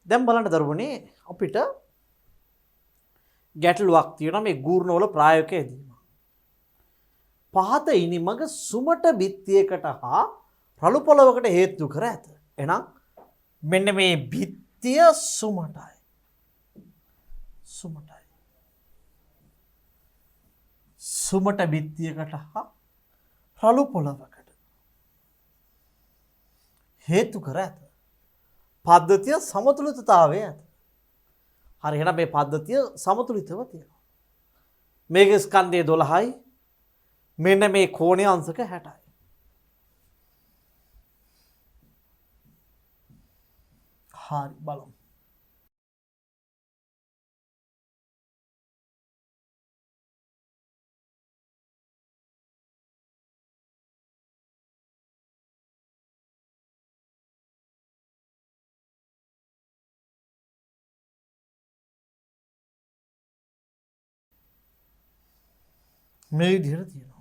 දැන් බලන්න දරුවනේ අපිට ගැටලුවක් තියෙනවා මේ ගූර්ණවල ප්‍රායෝගික යෙදීම. පහත ඉනිමග සුමට බිත්තියකට හා රළු පොළවකට හේතු කර ඇත. එහෙනම් මෙන්න මේ බිත්තිය සුමටයි. සුමටයි. සුමට බිත්තියකට හා රළු පොළවකට හේතු කර ඇත. පද්ධතිය සමතුලිතතාවය ඇත. හරි එහෙනම් මේ පද්ධතිය සමතුලිතව තියෙනවා. මේක ස්කන්ධය 12යි. මෙන්න මේ කෝණය අංශක 60යි. හරි බලමු. මේ විදිහට තියෙනවා.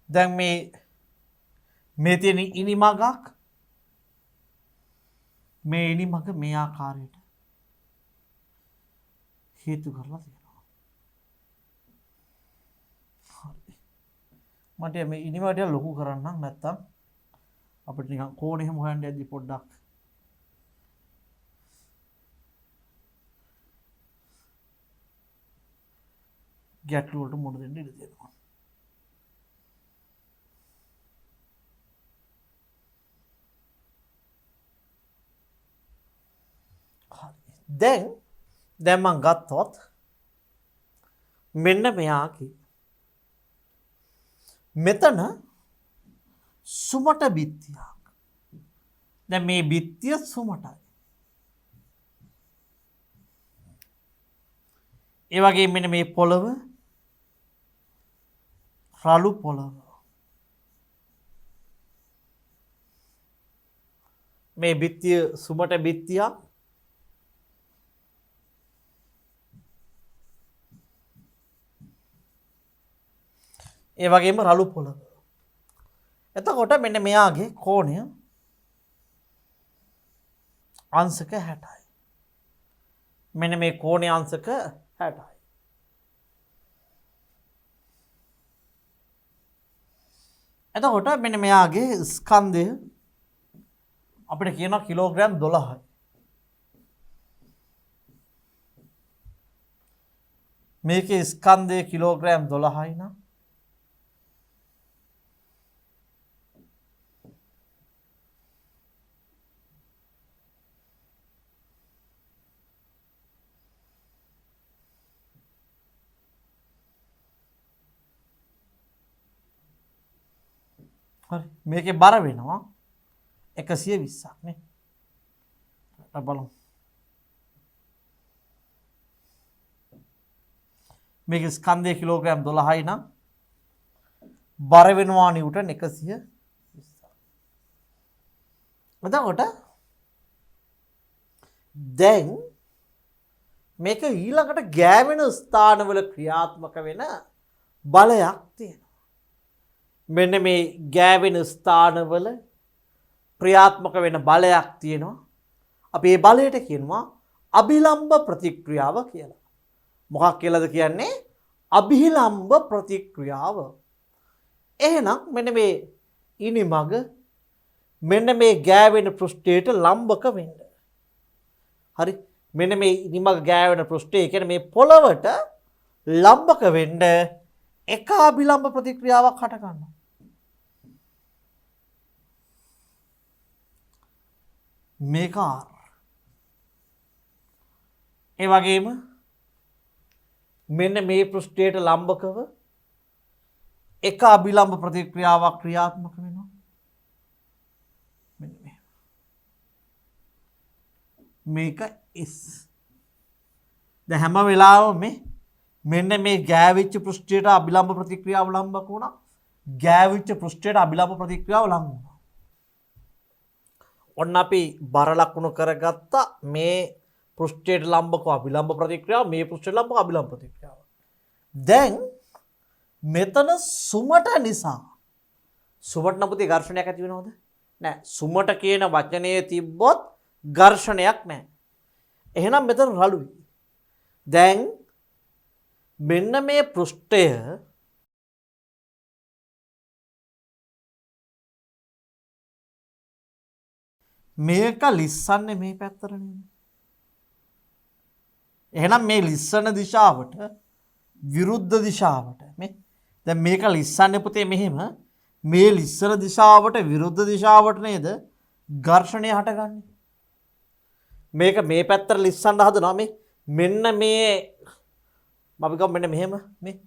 දැන් මේ තියෙන ඉනිමගක් මේ ඉනිමග මේ ආකාරයට හේතු කරලා තියෙනවා. හරි. මට මේ ඉනිමගට ලොකු කරන්නම් නැත්තම් අපිට නිකන් කෝණ එහෙම හොයන්න යද්දි පොඩ්ඩක් ගැටලු වලට මුහුණ දෙන්න ඉඩ තියෙනවා. දැන් මං ගත්තොත් මෙන්න මෙයාගේ මෙතන සුමට බිත්තියක්. දැන් මේ බිත්තිය සුමටයි. ඒ වගේ මෙන්න මේ පොළව රළු පොළව. මේ බිත්තිය සුමට බිත්තියක්. ඒ වගේම රළු පොළව. එතකොට මෙන්න මෙයාගේ කෝණය අංශක 60යි. මෙන්න මේ කෝණය අංශක 60යි. එතකොට මෙන්න මෙයාගේ ස්කන්ධය අපිට කියනවා කිලෝග්‍රෑම් 12යි. මේකේ ස්කන්ධය කිලෝග්‍රෑම් 12යි නම් හරි මේකේ බර වෙනවා 120ක් නේ. බලමු. මේකේ ස්කන්ධය කිලෝග්‍රෑම් 12යි නම් බර වෙනවා නිව්ටන් 120. එතකොට දැන් මේක ඊළඟට ගෑවෙන ස්ථානවල ක්‍රියාත්මක වෙන බලයක් තියෙනවා. මෙන්න මේ ගෑවෙන ස්ථානවල ක්‍රියාත්මක වෙන බලයක් තියෙනවා. අපි මේ බලයට කියනවා අභිලම්බ ප්‍රතික්‍රියාව කියලා. මොකක් කියලාද කියන්නේ? අභිලම්බ ප්‍රතික්‍රියාව. එහෙනම් මෙන්න මේ ඉනිමග මෙන්න මේ ගෑවෙන පෘෂ්ඨයට ලම්බක වෙන්න. හරි. මෙන්න මේ ඉනිමග ගෑවෙන පෘෂ්ඨය කියන්නේ මේ පොළවට ලම්බක වෙන්න එක අභිලම්බ ප්‍රතික්‍රියාවක් හට ගන්නවා. මේක R. ඒ වගේම මෙන්න මේ පෘෂ්ඨයට ලම්බකව එක අභිලම්බ ප්‍රතික්‍රියාවක් ක්‍රියාත්මක වෙනවා. මෙන්න මේක S. දැන් හැම වෙලාවෙම මෙන්න මේ ගෑවිච්ච පෘෂ්ඨයට අභිලම්බ ප්‍රතික්‍රියාව ලම්බක වුණා. ගෑවිච්ච පෘෂ්ඨයට අභිලම්බ ප්‍රතික්‍රියාව ලම්බ වුණා. ඔන්න අපි බර ලකුණු කරගත්තා මේ පෘෂ්ඨයට ලම්බක අභිලම්බ ප්‍රතික්‍රියාව මේ පෘෂ්ඨයට ලම්බක අභිලම්බ ප්‍රතික්‍රියාව. දැන් මෙතන සුමට නිසා සුමට නම් පුතේ ඝර්ෂණයක් ඇති වෙනවද? නෑ. සුමට කියන වචනේ තිබ්බොත් ඝර්ෂණයක් නෑ. එහෙනම් මෙතන රළුයි. දැන් මෙන්න මේ පෘෂ්ඨය මේක ලිස්සන්නේ මේ පැත්තට නේද? එහෙනම් මේ ලිස්සන දිශාවට විරුද්ධ දිශාවට මේ දැන් මේක ලිස්සන්නේ පුතේ මෙහෙම මේ ලිස්සන දිශාවට විරුද්ධ දිශාවට නේද ඝර්ෂණය හටගන්නේ. මේක මේ පැත්තට ලිස්සන්න හදනවා මේ මෙන්න මේ අපි ගමු මෙන්න මෙහෙම මේ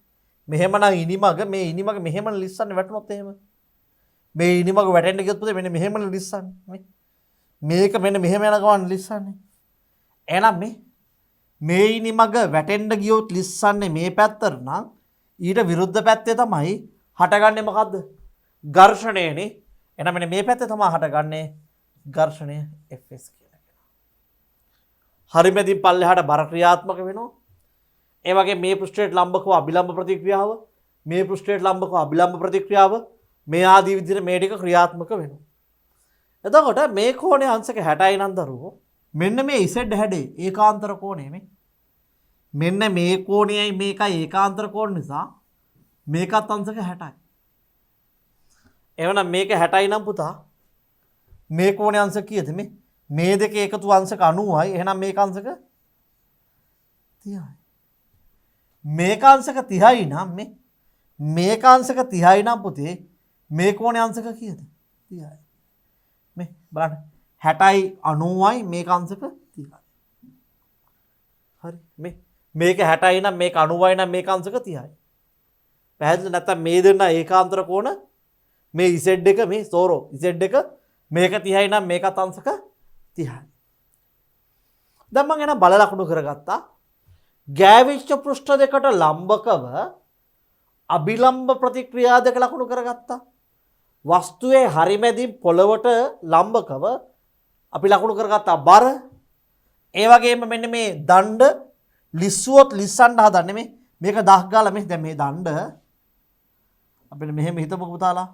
මෙහෙම නම් ඉනිමග මේ ඉනිමග මෙහෙම ලිස්සන්නේ වැටුනොත් එහෙම මේ ඉනිමග වැටෙන්න ගියොත් පුතේ මෙන්න මෙහෙම ලිස්සන්නේ මේ මේක මෙන්න මෙහෙම යන ගමන් ලිස්සන්නේ. එහෙනම් මේ ඉනිමග වැටෙන්න ගියොත් ලිස්සන්නේ මේ පැත්තට නම් ඊට විරුද්ධ පැත්තේ තමයි හටගන්නේ මොකද්ද? ඝර්ෂණයනේ. එහෙනම් මෙන්න මේ පැත්තේ තමයි හටගන්නේ ඝර්ෂණය Fs කියලා කියනවා. හරි මැදින් පල්ලෙහාට බර ක්‍රියාත්මක වෙනවා. ඒ වගේ මේ පෘෂ්ඨයට ලම්බකව අභිලම්බ ප්‍රතික්‍රියාව මේ පෘෂ්ඨයට ලම්බකව අභිලම්බ ප්‍රතික්‍රියාව මේ ආදී විදිහට මේ ටික ක්‍රියාත්මක වෙනවා. එතකොට මේ කෝණයේ අංශක 60යි නම් දරුවෝ මෙන්න මේ Z හැඩේ ඒකාන්තර කෝණය මේ මෙන්න මේ කෝණයයි මේකයි ඒකාන්තර කෝණ නිසා මේකත් අංශක 60යි. එවනම් මේක 60යි නම් පුතා මේ කෝණයේ අංශක කීයද මේ දෙක එකතු අංශක 90යි. එහෙනම් මේක අංශක 30යි. මේක අංශක 30යි නම් මේක අංශක 30යි නම් පුතේ මේ කෝණයේ අංශක කීයද? 30යි. මේ බලන්න 60යි 90යි මේක අංශක 30යි. හරි මේක 60යි නම් මේක 90යි නම් මේක අංශක 30යි. පැහැදිලිද? නැත්නම් මේ දෙන්න ඒකාන්තර කෝණ මේ Z එක මේ සෝරෝ Z එක මේක 30යි නම් මේකත් අංශක 30යි. දැන් මම එන බල ලකුණු කරගත්තා. ගෑවිච්ච පෘෂ්ඨ දෙකට ලම්බකව අභිලම්බ ප්‍රතික්‍රියා දෙක ලකුණු කරගත්තා. වස්තුවේ හරිමැදින් පොළවට ලම්බකව අපි ලකුණු කරගත්තා බර. ඒ වගේම මෙන්න මේ දණ්ඩ ලිස්සුවොත් ලිස්සන්න හදන්නේ මේක 10 ගාලා මේ දැන් මේ දණ්ඩ අපිට මෙහෙම හිතමුකෝ පුතාලා.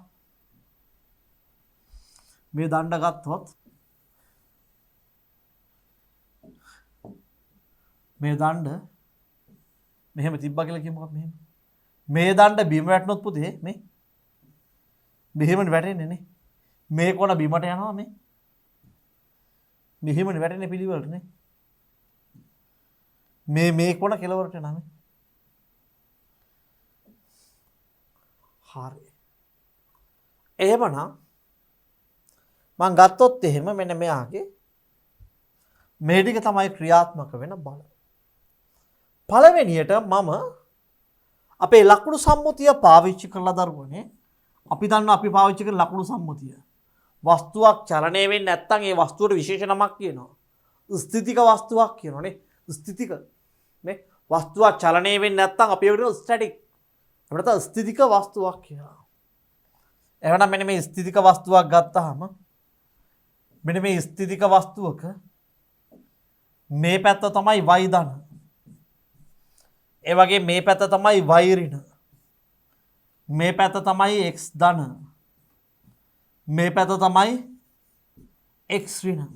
මේ දණ්ඩ ගත්තොත් මේ දණ්ඩ මෙහෙම තිබ්බා කියලා කියමුකෝ මෙහෙම. මේ දණ්ඩ බිම වැටුනොත් පුතේ මෙහෙමනේ වැටෙන්නේ නේ. මේ කොන බිමට යනවා මෙහෙමනේ වැටෙන්නේ පිළිවෙලට නේ. මේ කොන කෙලවරට යනවා හරි. එහෙමනම් මං ගත්තොත් එහෙම මෙන්න මෙයාගේ මේ ටික තමයි ක්‍රියාත්මක වෙන බල. පළවෙනියට මම අපේ ලකුණු සම්මුතිය පාවිච්චි කරලා දරුවනේ අපි දන්නවා අපි පාවිච්චි කරන ලකුණු සම්මුතිය. වස්තුවක් චලනය වෙන්නේ නැත්නම් ඒ වස්තුවට විශේෂ නමක් කියනවා. ස්ථිතික වස්තුවක් කියනෝනේ. ස්ථිතික මේ වස්තුවක් චලනය වෙන්නේ නැත්නම් අපි ඒකට ස්ටැටික්. අපිට ස්ථිතික වස්තුවක් කියනවා. එහෙනම් මෙන්න මේ ස්ථිතික වස්තුවක් ගත්තාම මෙන්න මේ ස්ථිතික වස්තුවක මේ පැත්ත තමයි y ධන. ඒ වගේ මේ පැත්ත තමයි y ඍණ. මේ පැත්ත තමයි x ධන. මේ පැත්ත තමයි x ඍණ.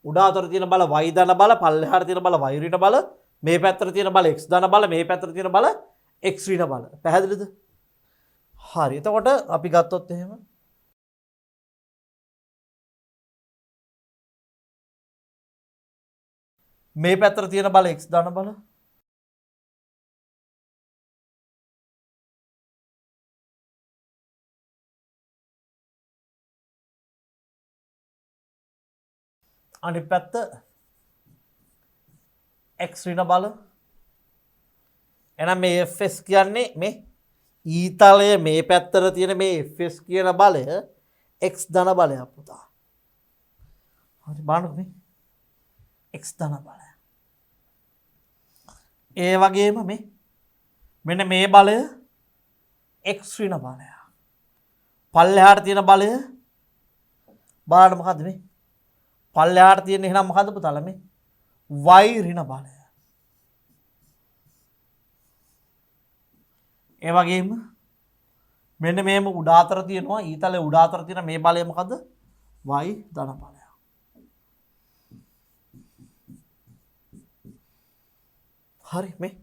උඩ අතර තියෙන බල y ධන බල, පල්ලෙහාට තියෙන බල y ඍණ බල, මේ පැත්තට තියෙන බල x ධන බල, මේ පැත්තට තියෙන බල x ඍණ බල. පැහැදිලිද? හරි. එතකොට අපි ගත්තොත් එහෙම මේ පැත්තට තියෙන බල x ධන බල, අනිත් පැත්ත x ඍණ බල. එහෙනම් මේ Fs කියන්නේ මේ ඊතලය මේ පැත්තට තියෙන මේ Fs කියන බලය x ධන බලයක් පුතා. හරි බලන්න මේ x ධන බලය. ඒ වගේම මෙන්න මේ බලය x ඍණ බලය. පල්ලෙහාට තියෙන බලය බලන්න මොකද්ද මේ? පල්ලෙහාට තියෙන එහෙනම් මොකද්ද පුතාලා මේ? y ඍණ බලය. ඒ වගේම මෙන්න මේම උඩ අතර තියෙනවා ඊතලයේ උඩ අතර තියෙන මේ බලය මොකද්ද? y ධන බලය. හරි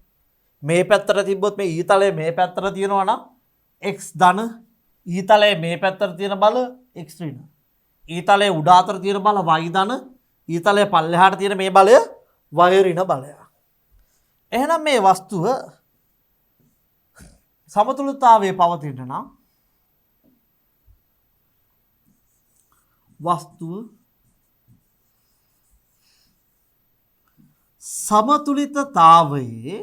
මේ පැත්තට තිබ්බොත් මේ ඊතලයේ මේ පැත්තට තියෙනවා නම් x ධන ඊතලයේ මේ පැත්තට තියෙන බල x ඍණ. ඊතලයේ උඩ අතර තියෙන බල y ධන ඊතලයේ පල්ලෙහාට තියෙන මේ බලය y ඍණ බලය. එහෙනම් මේ වස්තුව සමතුලිතතාවයේ පවතින නම් වස්තුව සමතුලිතතාවයේ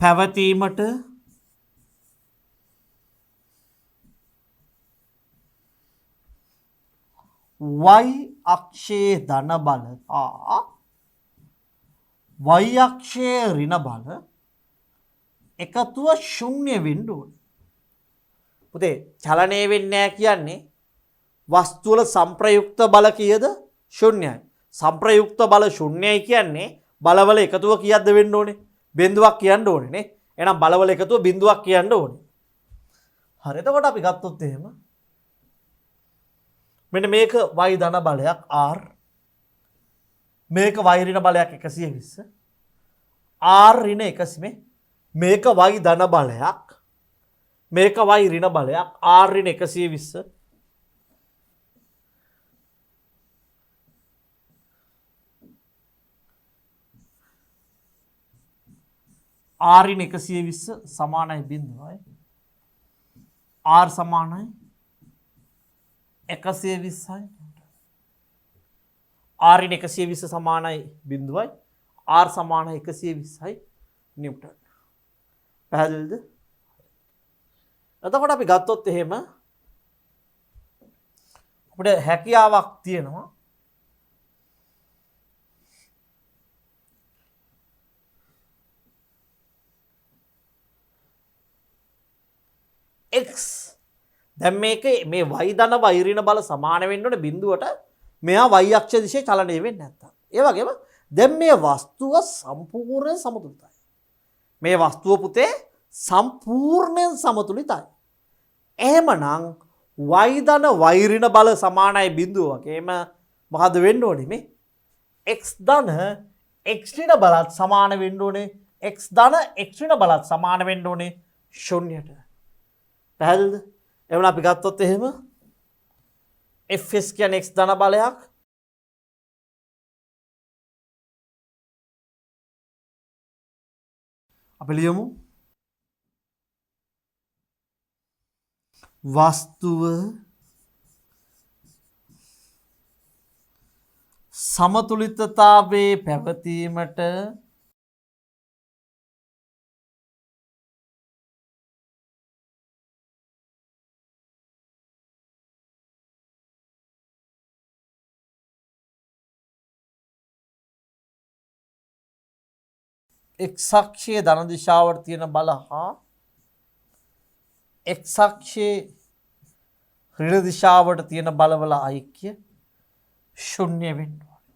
පැවතීමට y අක්ෂයේ ධන බල හා y අක්ෂයේ ඍණ බල එකතුව ශුන්‍ය වෙන්න ඕනේ. පුතේ චලනය වෙන්නේ නැහැ කියන්නේ වස්තු වල සංප්‍රයුක්ත බල කීයද? ශුන්‍යයි. සංප්‍රයුක්ත බල ශුන්‍යයි කියන්නේ බලවල එකතුව කීයක්ද වෙන්න ඕනේ? බිඳුවක් කියන්න ඕනේ නේ. එහෙනම් බලවල එකතුව බිඳුවක් කියන්න ඕනේ. හරි එතකොට අපි ගත්තොත් එහෙම මෙන්න මේක y ධන බලයක් r මේක y ඍණ බලයක් 120 r ඍණ 100 මේක y ධන බලයක් මේක y ඍණ බලයක් r ඍණ 120 r ඍණ 120 සමානයි බිඳුවයි r සමානයි 120යි r ඍණ 120 සමානයි බිඳුවයි r සමානයි 120යි නිව්ටන්. පැහැදිලිද? එතකොට අපි ගත්තොත් එහෙම අපිට හැකියාවක් තියෙනවා x දැන් මේක මේ y ධන y ඍණ බල සමාන වෙන්න ඕනේ බිඳුවට මෙයා y අක්ෂ දිශේ චලනය වෙන්නේ නැත්තම්. ඒ වගේම දැන් මේ වස්තුව සම්පූර්ණයෙන් සමතුලිතයි. මේ වස්තුව පුතේ සම්පූර්ණයෙන් සමතුලිතයි. එහෙමනම් y ධන y ඍණ බල සමානයි බිඳුව වගේම මොකද වෙන්න ඕනේ මේ x ධන x ඍණ බලත් සමාන වෙන්න ඕනේ x ධන x ඍණ බලත් සමාන වෙන්න ඕනේ ශුන්‍යයට. පැහැදිලිද? එහෙනම් අපි ගත්තොත් එහෙම fs කියන්නේ x ධන බලයක් අපි ලියමු වස්තුව සමතුලිතතාවයේ පැවතීමට x අක්ෂයේ ධන දිශාවට තියෙන බල හා x අක්ෂයේ ඍණ දිශාවට තියෙන බලවල ඓක්‍ය ශුන්‍ය වෙන්න ඕනේ.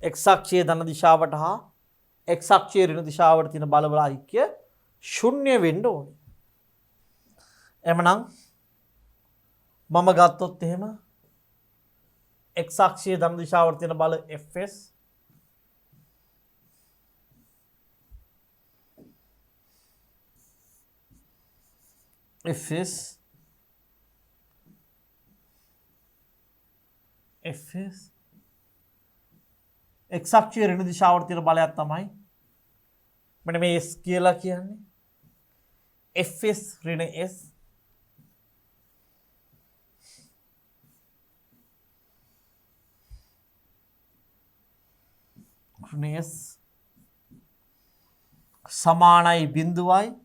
x අක්ෂයේ ධන දිශාවට හා x අක්ෂයේ ඍණ දිශාවට තියෙන බලවල ඓක්‍ය ශුන්‍ය වෙන්න ඕනේ. එමනම් මම ගත්තොත් එහෙම x අක්ෂයේ ධන දිශාවට තියෙන බල fs fs x අක්ෂයේ ඍණ දිශාවට තියෙන බලයක් තමයි මෙන්න මේ s කියලා කියන්නේ fs ඍණ s ඍණ s සමානයි බිඳුවයි.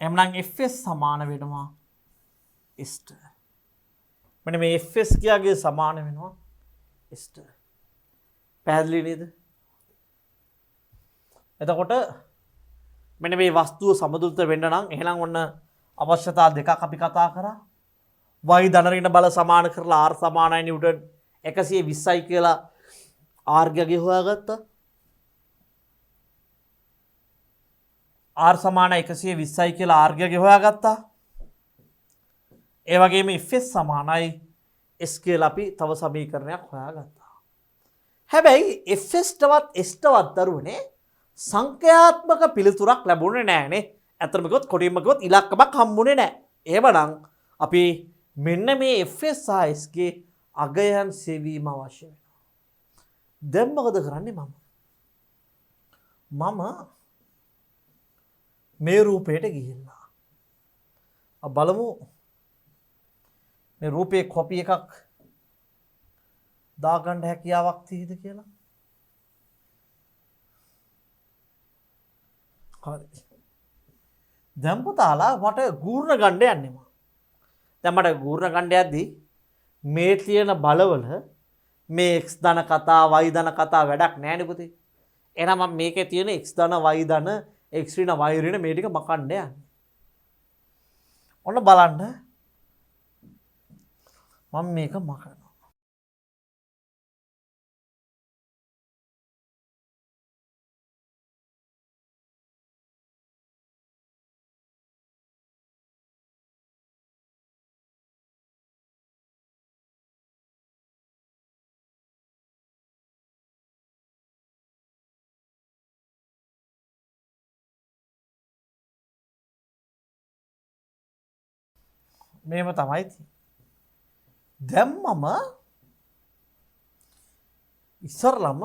එමනම් fs සමාන වෙනවා s ට. මෙන්න මේ fs කියාගේ සමාන වෙනවා s ට. පැහැදිලි නේද? එතකොට මෙන්න මේ වස්තුව සමතුලිත වෙන්න නම් එහෙනම් ඔන්න අවශ්‍යතා දෙකක් අපි කතා කරා. y ධන ඍණ බල සමාන කරලා r සමානයි නිව්ටන් 120යි කියලා ආර්ග්‍යය හොයාගත්තා. r සමානයි 120යි කියලා ආර්ග්‍යය හොයාගත්තා. ඒ වගේම fs සමානයි s කියලා අපි තව සමීකරණයක් හොයාගත්තා. හැබැයි fs තවත් s තවත් දරුවනේ සංඛ්‍යාත්මක පිළිතුරක් ලැබුණේ නෑනේ. ඇත්තටම කිව්වොත් කොටින්ම කිව්වොත් ඉලක්කමක් හම්බුනේ නෑ. එහෙමනම් අපි මෙන්න මේ fs සහ s ගේ අගයන් සෙවීම අවශ්‍ය වෙනවා. දැන් මොකද කරන්නේ මම මේ රූපයට ගිහිල්ලා බලමු මේ රූපයේ කොපි එකක් දාගන්න හැකියාවක් තියෙද කියලා. හරි. දැන් පුතාලා මට ගූර්ණ ගන්න යන්නේ මම. දැන් මට ගූර්ණ ගන්න යද්දී මේ තියෙන බලවල මේ x ධන කතා y ධන කතා වැඩක් නැහැ නේ පුතේ. එහෙනම් මම මේකේ තියෙන x ධන y ධන x ඍණ y ඍණ මේ ටික මකන්න යන්නේ. ඔන්න බලන්න. මම මේක මකනවා. මේම තමයි දැන් මම ඉස්සරලම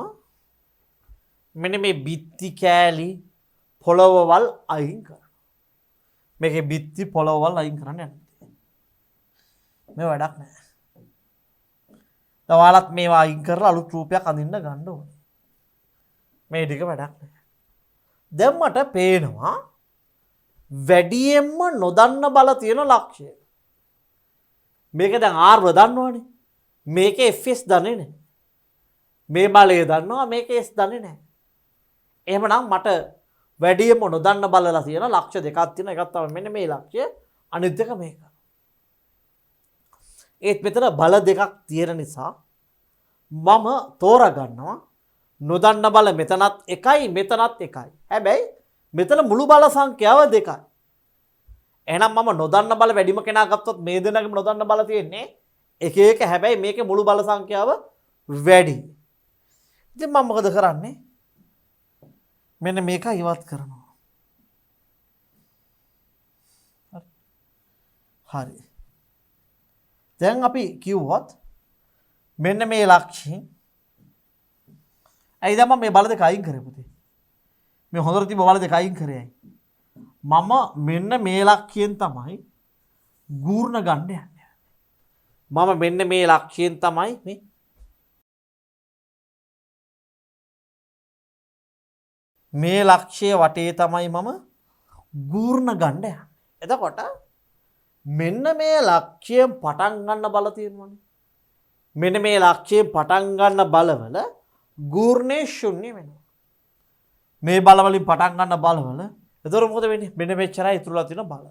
මෙන්න මේ බිත්ති කෑලි පොළවවල් අයින් කරනවා. මේකේ බිත්ති පොළවවල් අයින් කරන්න යනවා. මේ වැඩක් නෑ. ඔයාලත් මේවා අයින් කරලා අලුත් රූපයක් අඳින්න ගන්න ඕනේ. මේ ටික වැඩක් නෑ. දැන් මට පේනවා වැඩියෙන්ම නොදන්න බල තියෙන ලක්ෂය. මේක දැන් r දන්නවනේ. මේකේ fs දන්නේ නැහැ. මේ බලය දන්නවා මේකේ s දන්නේ නැහැ. එහෙමනම් මට වැඩියෙන්ම නොදන්න බලලා තියෙන ලක්ෂ්‍ය දෙකක් තියෙනවා. එකක් තමයි මෙන්න මේ ලක්ෂ්‍ය. අනිත් එක මේක. ඒත් මෙතන බල දෙකක් තියෙන නිසා මම තෝරා ගන්නවා නොදන්න බල මෙතනත් එකයි මෙතනත් එකයි. හැබැයි මෙතන මුළු බල සංඛ්‍යාව දෙකයි. එහෙනම් මම නොදන්න බල වැඩිම කෙනා ගත්තොත් මේ දෙනගම නොදන්න බල තියෙන්නේ එක එක. හැබැයි මේකේ මුළු බල සංඛ්‍යාව වැඩි. ඉතින් මම මොකද කරන්නේ? මෙන්න මේක ඉවත් කරනවා. හරි. දැන් අපි කිව්වොත් මෙන්න මේ ලක්ෂයෙන් ඇයි දැන් මම මේ බල දෙක අයින් කරේ පුතේ? මේ හොඳට තිබ්බ බල දෙක අයින් කරේ ඇයි? මම මෙන්න මේ ලක්ෂයෙන් තමයි ගූර්ණ ගන්න යන්නේ. මම මෙන්න මේ ලක්ෂයෙන් තමයි මේ ලක්ෂයේ වටේ තමයි මම ගූර්ණ ගන්න යන්නේ. එතකොට මෙන්න මේ ලක්ෂයෙන් පටන් ගන්න බල තියෙනවනේ. මෙන්න මේ ලක්ෂයෙන් පටන් ගන්න බලවල ගූර්ණේ ශුන්‍ය වෙනවා. මේ බලවලින් පටන් ගන්න බලවල එතකොට මොකද වෙන්නේ? මෙන්න මෙච්චරයි ඉතුරුලා තියෙන බල.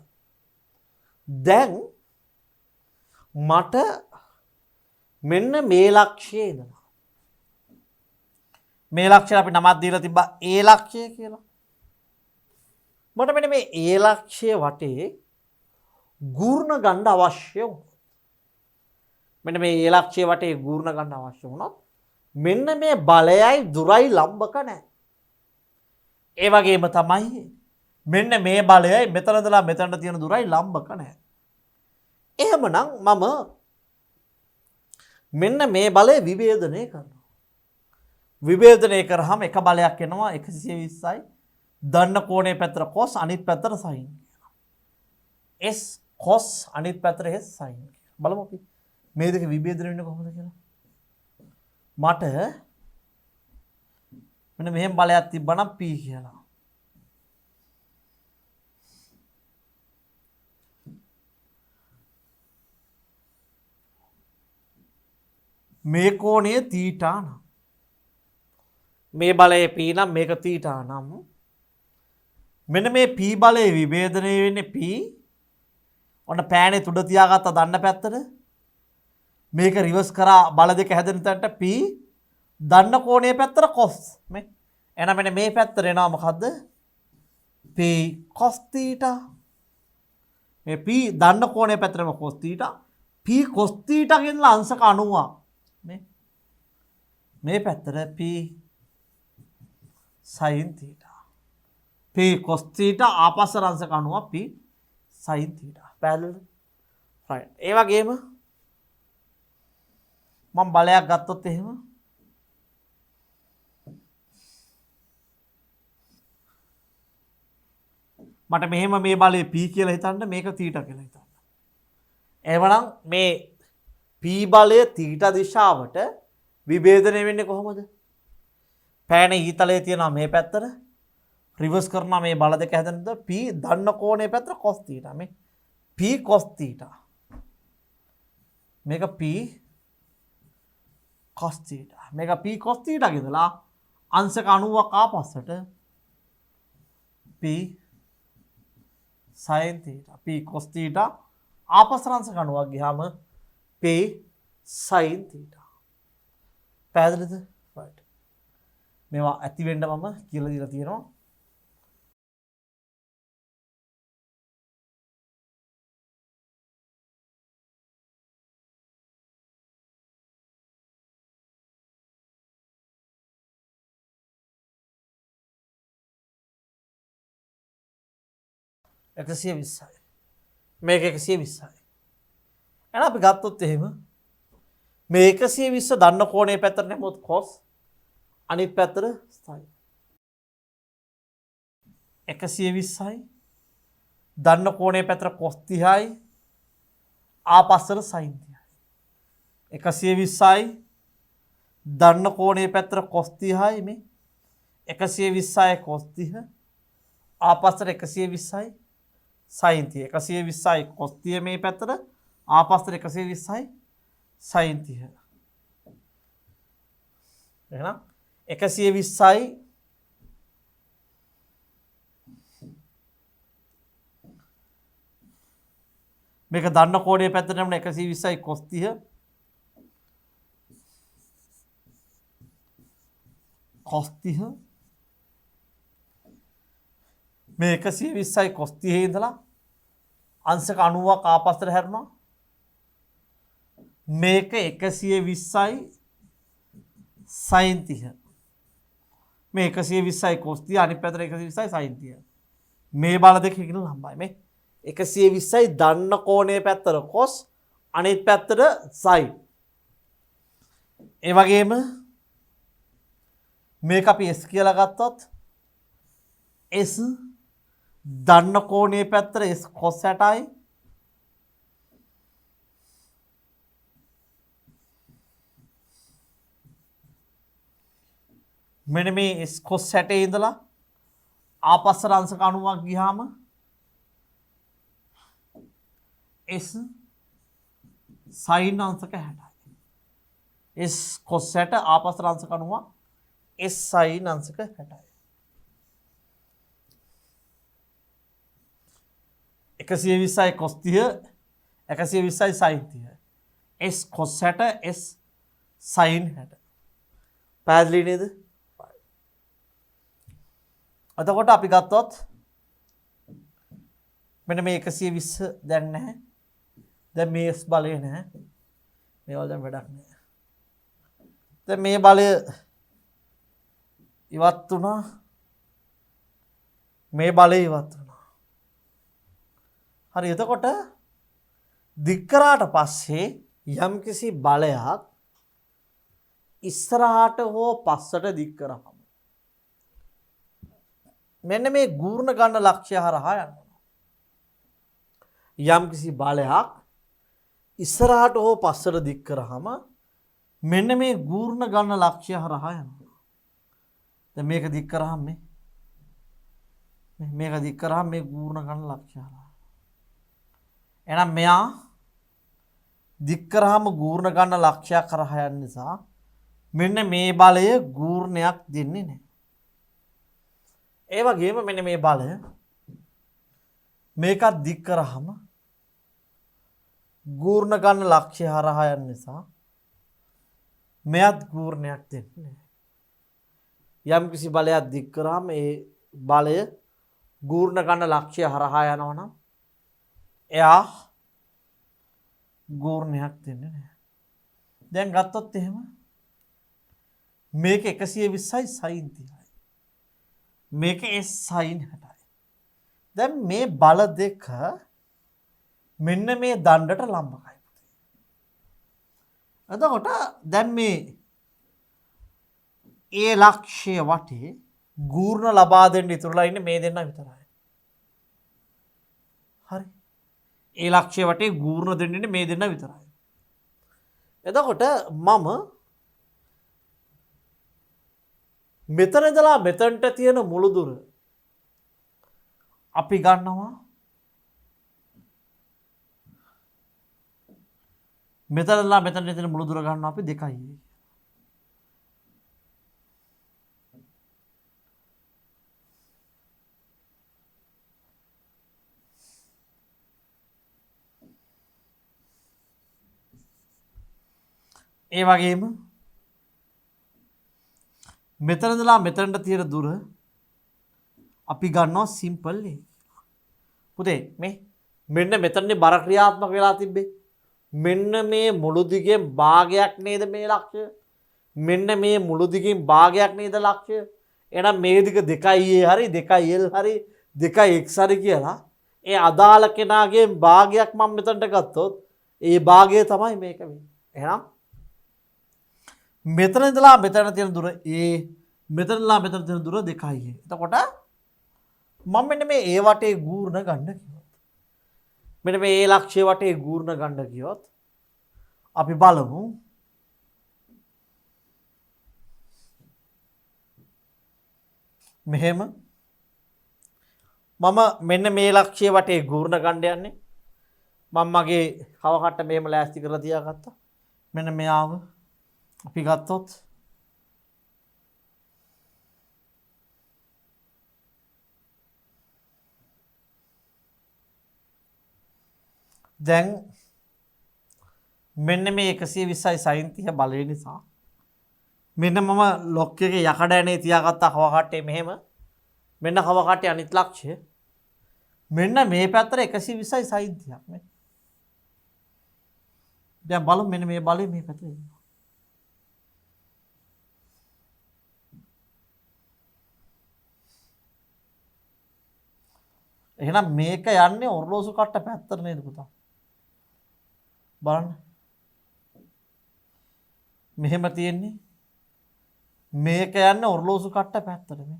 දැන් මට මෙන්න මේ ලක්ෂයේ ඉඳලා මේ ලක්ෂය අපි නමක් දීලා තිබ්බා A ලක්ෂය කියලා. මට මෙන්න මේ A ලක්ෂයේ වටේ ගූර්ණ ගන්න අවශ්‍ය වුණොත් මෙන්න මේ A ලක්ෂයේ වටේ ගූර්ණ ගන්න අවශ්‍ය වුණොත් මෙන්න මේ බලයයි දුරයි ලම්බක නැහැ. ඒ වගේම තමයි මෙන්න මේ බලයයි මෙතන ඉඳලා මෙතනට තියෙන දුරයි ලම්බක නැහැ. එහෙමනම් මම මෙන්න මේ බලය විභේදනය කරනවා. විභේදනය කරාම එක බලයක් එනවා 120යි. දන්න කෝණේ පැත්තට cos අනිත් පැත්තට sin. s cos අනිත් පැත්තට s sin. බලමු අපි මේ දෙක විභේදනය වෙන්නේ කොහොමද කියලා. මට මෙන්න මෙහෙම බලයක් තිබ්බනම් p කියලා. මේ කෝණය තීටා නම් මේ බලයේ p නම් මේක තීටා නම් මෙන්න මේ P බලය විභේදනය වෙන්නේ P. ඔන්න පෑනේ තුඩ තියාගත්ත දන්න පැත්තට. මේක රිවර්ස් කරා බල දෙක හැදෙන තැනට P දන්න කෝණයේ පැත්තට cos මේ. එහෙනම් මෙන්න මේ පැත්තට එනවා මොකද්ද? P cos theta. මේ P දන්න කෝණයේ පැත්තටම cos theta. P cos theta කියනලා අංශක 90 මේ. මේ පැත්තට P sin theta. P cos theta ආපස්සට අංශක 90 P sin theta. පැහැදිලිද? right. ඒ වගේම මම බලයක් ගත්තොත් එහෙම මට මෙහෙම මේ බලය P කියලා හිතන්න මේක θ කියලා හිතන්න. එහෙමනම් මේ P බලය θ දිශාවට විභේදනය වෙන්නේ කොහොමද? පෑනේ ඊතලයේ තියෙනවා මේ පැත්තට රිවර්ස් කරනවා මේ බල දෙක හැදෙනද P දන්න කෝණයේ පැත්තට cos θ මේ P cos θ මේක P cos θ මේක P cos θ ගෙදලා අංශක 90ක් ආපස්සට P sin θ P cos θ ආපස්සට අංශක 90ක් ගියාම P sin θ. පැහැදිලිද? right. මේවා ඇති වෙන්න මම කියලා දීලා තියෙනවා. එකසිය 20යි. මේක 120යි. එහෙනම් අපි ගත්තොත් එහෙම මේ 120 දන්න කෝණයේ පැත්තට නැමොත් cos අනිත් පැත්තට sin. 120යි දන්න කෝණයේ පැත්තට cos 30යි ආපස්සට sin 30යි. 120යි දන්න කෝණයේ පැත්තට cos 30යි මේ 120යි cos 30 ආපස්සට 120යි sin 30. 120යි cos 30 මේ පැත්තට ආපස්සට 120යි sin 30. එහෙනම් 120යි මේක දන්න කෝණයේ පැත්තට නම් 120යි cos 30 cos 30 මේ 120යි cos 30 ඉඳලා අංශක 90ක් ආපස්සට හැරුණා. මේක 120යි sin 30. මේ 120යි cos 30 අනිත් පැත්තට 120යි sin 30. මේ බල දෙක ඉගෙන ලම්බයි මේ 120යි දන්න කෝණයේ පැත්තට cos අනිත් පැත්තට sin. ඒ වගේම මේක අපි s කියලා ගත්තොත් s දන්න කෝණයේ පැත්තට s cos 60යි මෙන්න මේ s cos 60 ඉඳලා ආපස්සට අංශක 90ක් ගියාම s sin අංශක 60යි. s cos 60 ආපස්සට අංශක 90 s sin අංශක 60යි. 120යි cos 30 120යි sin 30 s cos 60 s sin 60. පැහැදිලි නේද? එතකොට අපි ගත්තොත් මෙන්න මේ 120 දැන් නැහැ. දැන් මේ s බලය නැහැ. මේවල දැන් වැඩක් නැහැ. දැන් මේ බලය ඉවත් වුණා. මේ බලය ඉවත් වුණා. හරි එතකොට දික් කරාට පස්සේ යම්කිසි බලයක් ඉස්සරහට හෝ පස්සට දික් කරාම මෙන්න මේ ගූර්ණ ගන්න ලක්ෂ්‍ය හරහා යනවා. යම්කිසි බලයක් ඉස්සරහට හෝ පස්සට දික් කරාම මෙන්න මේ ගූර්ණ ගන්න ලක්ෂ්‍ය හරහා යනවා. දැන් මේක දික් කරාම මේක දික් කරාම මේ ගූර්ණ ගන්න ලක්ෂ්‍ය හරහා. එහෙනම් මෙයා දික් කරාම ගූර්ණ ගන්න ලක්ෂ්‍යයක් කරහා යන නිසා මෙන්න මේ බලය ගූර්ණයක් දෙන්නේ නැහැ. ඒ වගේම මෙන්න මේ බලය මේකත් දික් කරාම ගූර්ණ ගන්න ලක්ෂ්‍ය හරහා යන නිසා මෙයත් ගූර්ණයක් දෙන්නේ නැහැ. යම් කිසි බලයක් දික් කරාම ඒ බලය ගූර්ණ ගන්න ලක්ෂ්‍ය හරහා යනවා නම් එයා ගූර්ණයක් දෙන්නේ නැහැ. දැන් ගත්තොත් එහෙම මේක 120යි sin 30යි. මේක sin 60යි. දැන් මේ බල දෙක මෙන්න මේ දණ්ඩට ලම්බකයි. එතකොට දැන් මේ ඒ ලක්ෂ්‍ය වටේ ගූර්ණ ලබා දෙන්න ඉතුරුලා ඉන්නේ මේ දෙන්න විතරයි. හරි. ඒ ලක්ෂ්‍ය වටේ ගූර්ණ දෙන්න ඉන්නේ මේ දෙන්න විතරයි. එතකොට මම මෙතන ඉඳලා මෙතනට තියෙන මුළු දුර අපි ගන්නවා මෙතන ඉඳලා මෙතනට තියෙන මුළු දුර ගන්නවා අපි 2යි. ඒ වගේම මෙතන ඉඳලා මෙතනට තියෙන දුර අපි ගන්නවා සිම්පල් A. පුතේ මේ මෙන්න මෙතනනේ බර ක්‍රියාත්මක වෙලා තිබ්බේ. මෙන්න මේ මුළු දිගෙන් භාගයක් නේද මේ ලක්ෂ්‍ය. මෙන්න මේ මුළු දිගෙන් භාගයක් නේද ලක්ෂ්‍ය. එහෙනම් මේ දිග 2A හරි 2L හරි 2X හරි කියලා ඒ අදාළ කෙනාගේ භාගයක් මම මෙතනට ගත්තොත් ඒ භාගය තමයි මේක වෙන්නේ. එහෙනම් මෙතන ඉඳලා මෙතන තියෙන දුර A මෙතන ඉඳලා මෙතන තියෙන දුර 2යි. එතකොට මම මෙන්න මේ A වටේ ගූර්ණ ගන්න කිව්වොත් මෙන්න මේ A ලක්ෂ්‍ය වටේ ගූර්ණ ගන්න කිව්වොත් අපි බලමු මෙහෙම මම මෙන්න මේ ලක්ෂ්‍ය වටේ ගූර්ණ ගන්න යන්නේ මම මගේ කව කට්ට මෙහෙම ලෑස්ති කරලා තියාගත්තා. මෙන්න මෙයාව අපි ගත්තොත් දැන් මෙන්න මේ 120යි sin 30 බලය නිසා මෙන්න මම ලොක් එකේ යකඩ ඇනේ තියාගත්තා කව කට්ටේ මෙහෙම මෙන්න කව කට්ටේ අනිත් ලක්ෂ්‍ය මෙන්න මේ පැත්තට 120යි sin 30ක් නේ. දැන් බලමු මෙන්න මේ බලය මේ පැත්තට එනවා. එහෙනම් මේක යන්නේ ඔර්ලෝසු කට්ට පැත්තට නේද පුතා? බලන්න. මෙහෙම තියෙන්නේ. මේක යන්නේ ඔර්ලෝසු කට්ට පැත්තට නේ.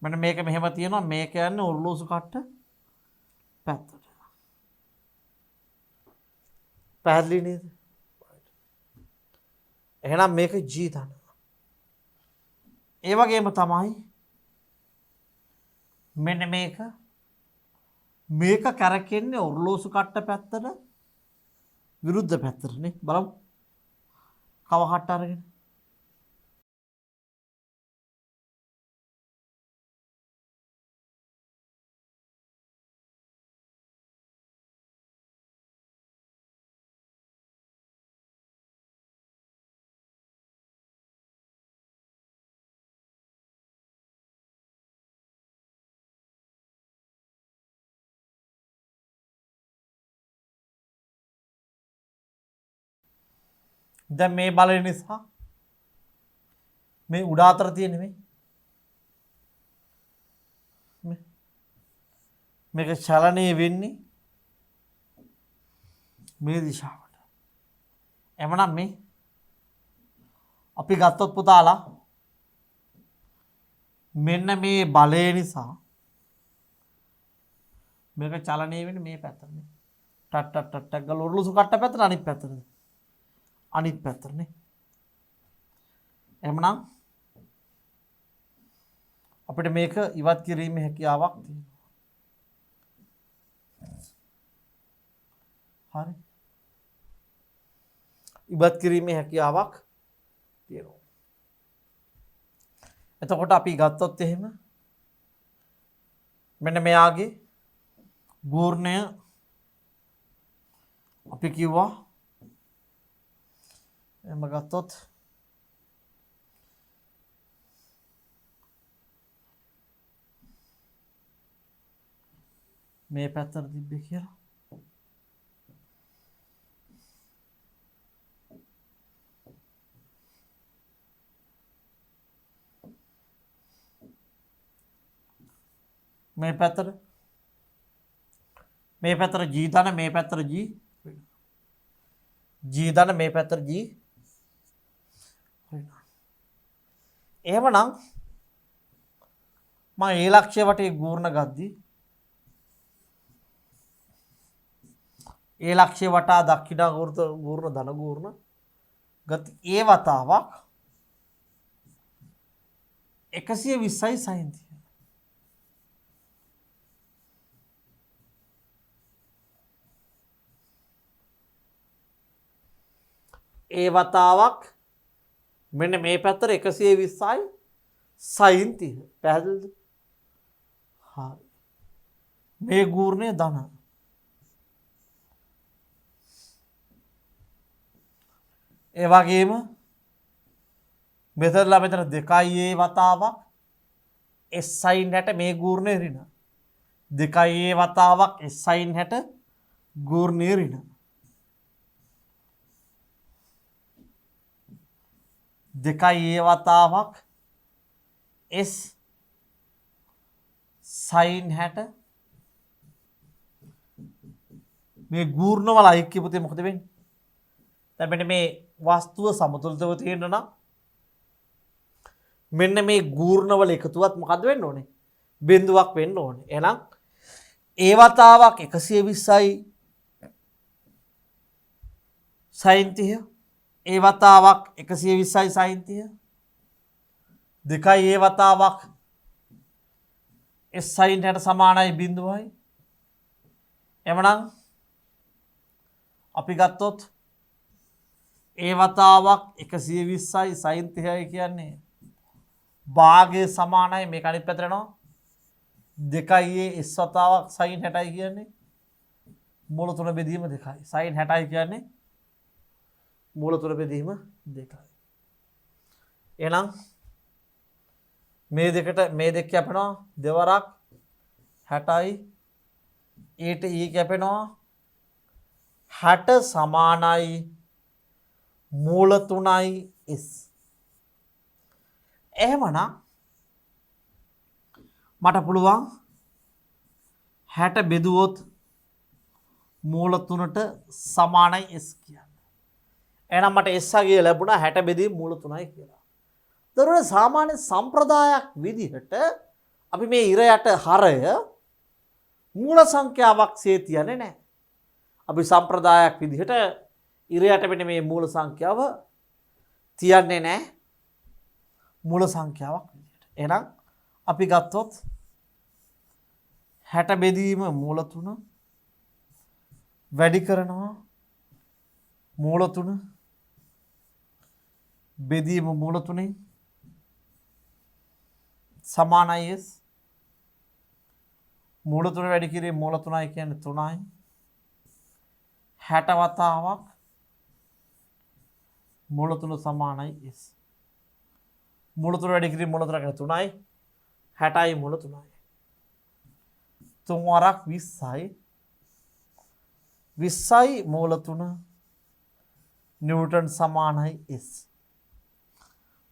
මෙන්න මේක මෙහෙම තියෙනවා මේක යන්නේ ඔර්ලෝසු කට්ට පැත්තට. පැහැදිලි නේද? එහෙනම් මේක G ධන. ඒ වගේම තමයි මෙන්න මේක කැරකෙන්නේ ඔර්ලෝසු කට්ට පැත්තට විරුද්ධ පැත්තට නේ. බලමු. කව කට්ට අරගෙන. දැන් මේ බලය නිසා මේ උඩ අතර තියෙන මේක චලනය වෙන්නේ මේ දිශාවට. එමනම් මේ අපි ගත්තොත් පුතාලා මෙන්න මේ බලය නිසා මේක චලනය වෙන්නේ මේ පැත්තට නේ. ටක් ටක් ටක් ටක් ගාලා ඔර්ලෝසු කට්ට පැත්තට අනිත් පැත්තට. අනිත් පැත්තටනේ. එහෙනම් අපිට මේක ඉවත් කිරීමේ හැකියාවක් තියෙනවා. හරි. ඉවත් කිරීමේ හැකියාවක් තියෙනවා. එතකොට අපි ගත්තොත් එහෙම මෙන්න මෙයාගේ ගූර්ණය අපි කිව්වා එම ගත්තොත් මේ පැත්තට තිබ්බේ කියලා. මේ පැත්තට G ධන මේ පැත්තට G ධන මේ පැත්තට G. එහෙමනම් මම ඒ ලක්ෂ්‍ය වටේ ගූර්ණ ගද්දී ඒ ලක්ෂ්‍ය වටා දක්ෂිණාගූර්ත ගූර්ණ ධන ගූර්ණ ගත් ඒ වතාවක් 120යි sin 30. ඒ වතාවක් මෙන්න මේ පැත්තට 120යි sin 30. පැහැදිලිද? හරි. මේ ගූර්ණය ධන. ඒ වගේම මෙතනලා මෙතන 2a වතාවක් s sin 60 මේ ගූර්ණය ඍණ. 2a වතාවක් s sin 60 ගූර්ණය ඍණ. 2a වතාවක් s sin 60 මේ ගූර්ණ වල ඓක්‍ය පුතේ මොකද වෙන්නේ? දැන් මෙන්න මේ වස්තුව සමතුලිතව තියෙන්න නම් මෙන්න මේ ගූර්ණ වල එකතුවත් මොකද්ද වෙන්න ඕනේ? බිඳුවක් වෙන්න ඕනේ. එහෙනම් ඒ වතාවක් 120යි sin 30. ඒ වතාවක් 120යි sin 30. දෙකයි ඒ වතාවක් s sin 60 සමානයි බිඳුවයි. එමනම් අපි ගත්තොත් ඒ වතාවක් 120යි sin 30යි කියන්නේ භාගය සමානයි මේක අනිත් පැත්තට යනවා. දෙකයි s වතාවක් sin 60යි කියන්නේ මූල තුන බෙදීම 2යි. sin 60යි කියන්නේ මූල තුන බෙදීම 2යි. එහෙනම් මේ දෙක කැපෙනවා දෙවරක් 60යි ඊට e කැපෙනවා 60 සමානයි මූල 3යි s. එහෙමනම් මට පුළුවන් 60 බෙදුවොත් මූල 3ට සමානයි s කියන්න. එහෙනම් මට s අගය ලැබුණා 60 බෙදීම මූල 3යි කියලා. දරුවනේ සාමාන්‍ය සම්ප්‍රදායක් විදිහට අපි මේ ඉර යට හරය මූල සංඛ්‍යාවක් සේ තියන්නේ නැහැ. අපි සම්ප්‍රදායක් විදිහට ඉර යට මෙන්න මේ මූල සංඛ්‍යාව තියන්නේ නැහැ මූල සංඛ්‍යාවක් විදිහට. එහෙනම් අපි ගත්තොත් 60 බෙදීම මූල 3 වැඩි කරනවා මූල 3 බෙදීම මූල 3 සමානයි s. මූල 3 වැඩි කිරීම මූල 3යි කියන්නේ 3යි. 60 වතාවක් මූල 3 සමානයි s. මූල 3 වැඩි කිරීම මූල 3 කියන්නේ 3යි. 60යි මූල 3යි. 3 වරක් 20යි. 20යි මූල 3 නිව්ටන් සමානයි s.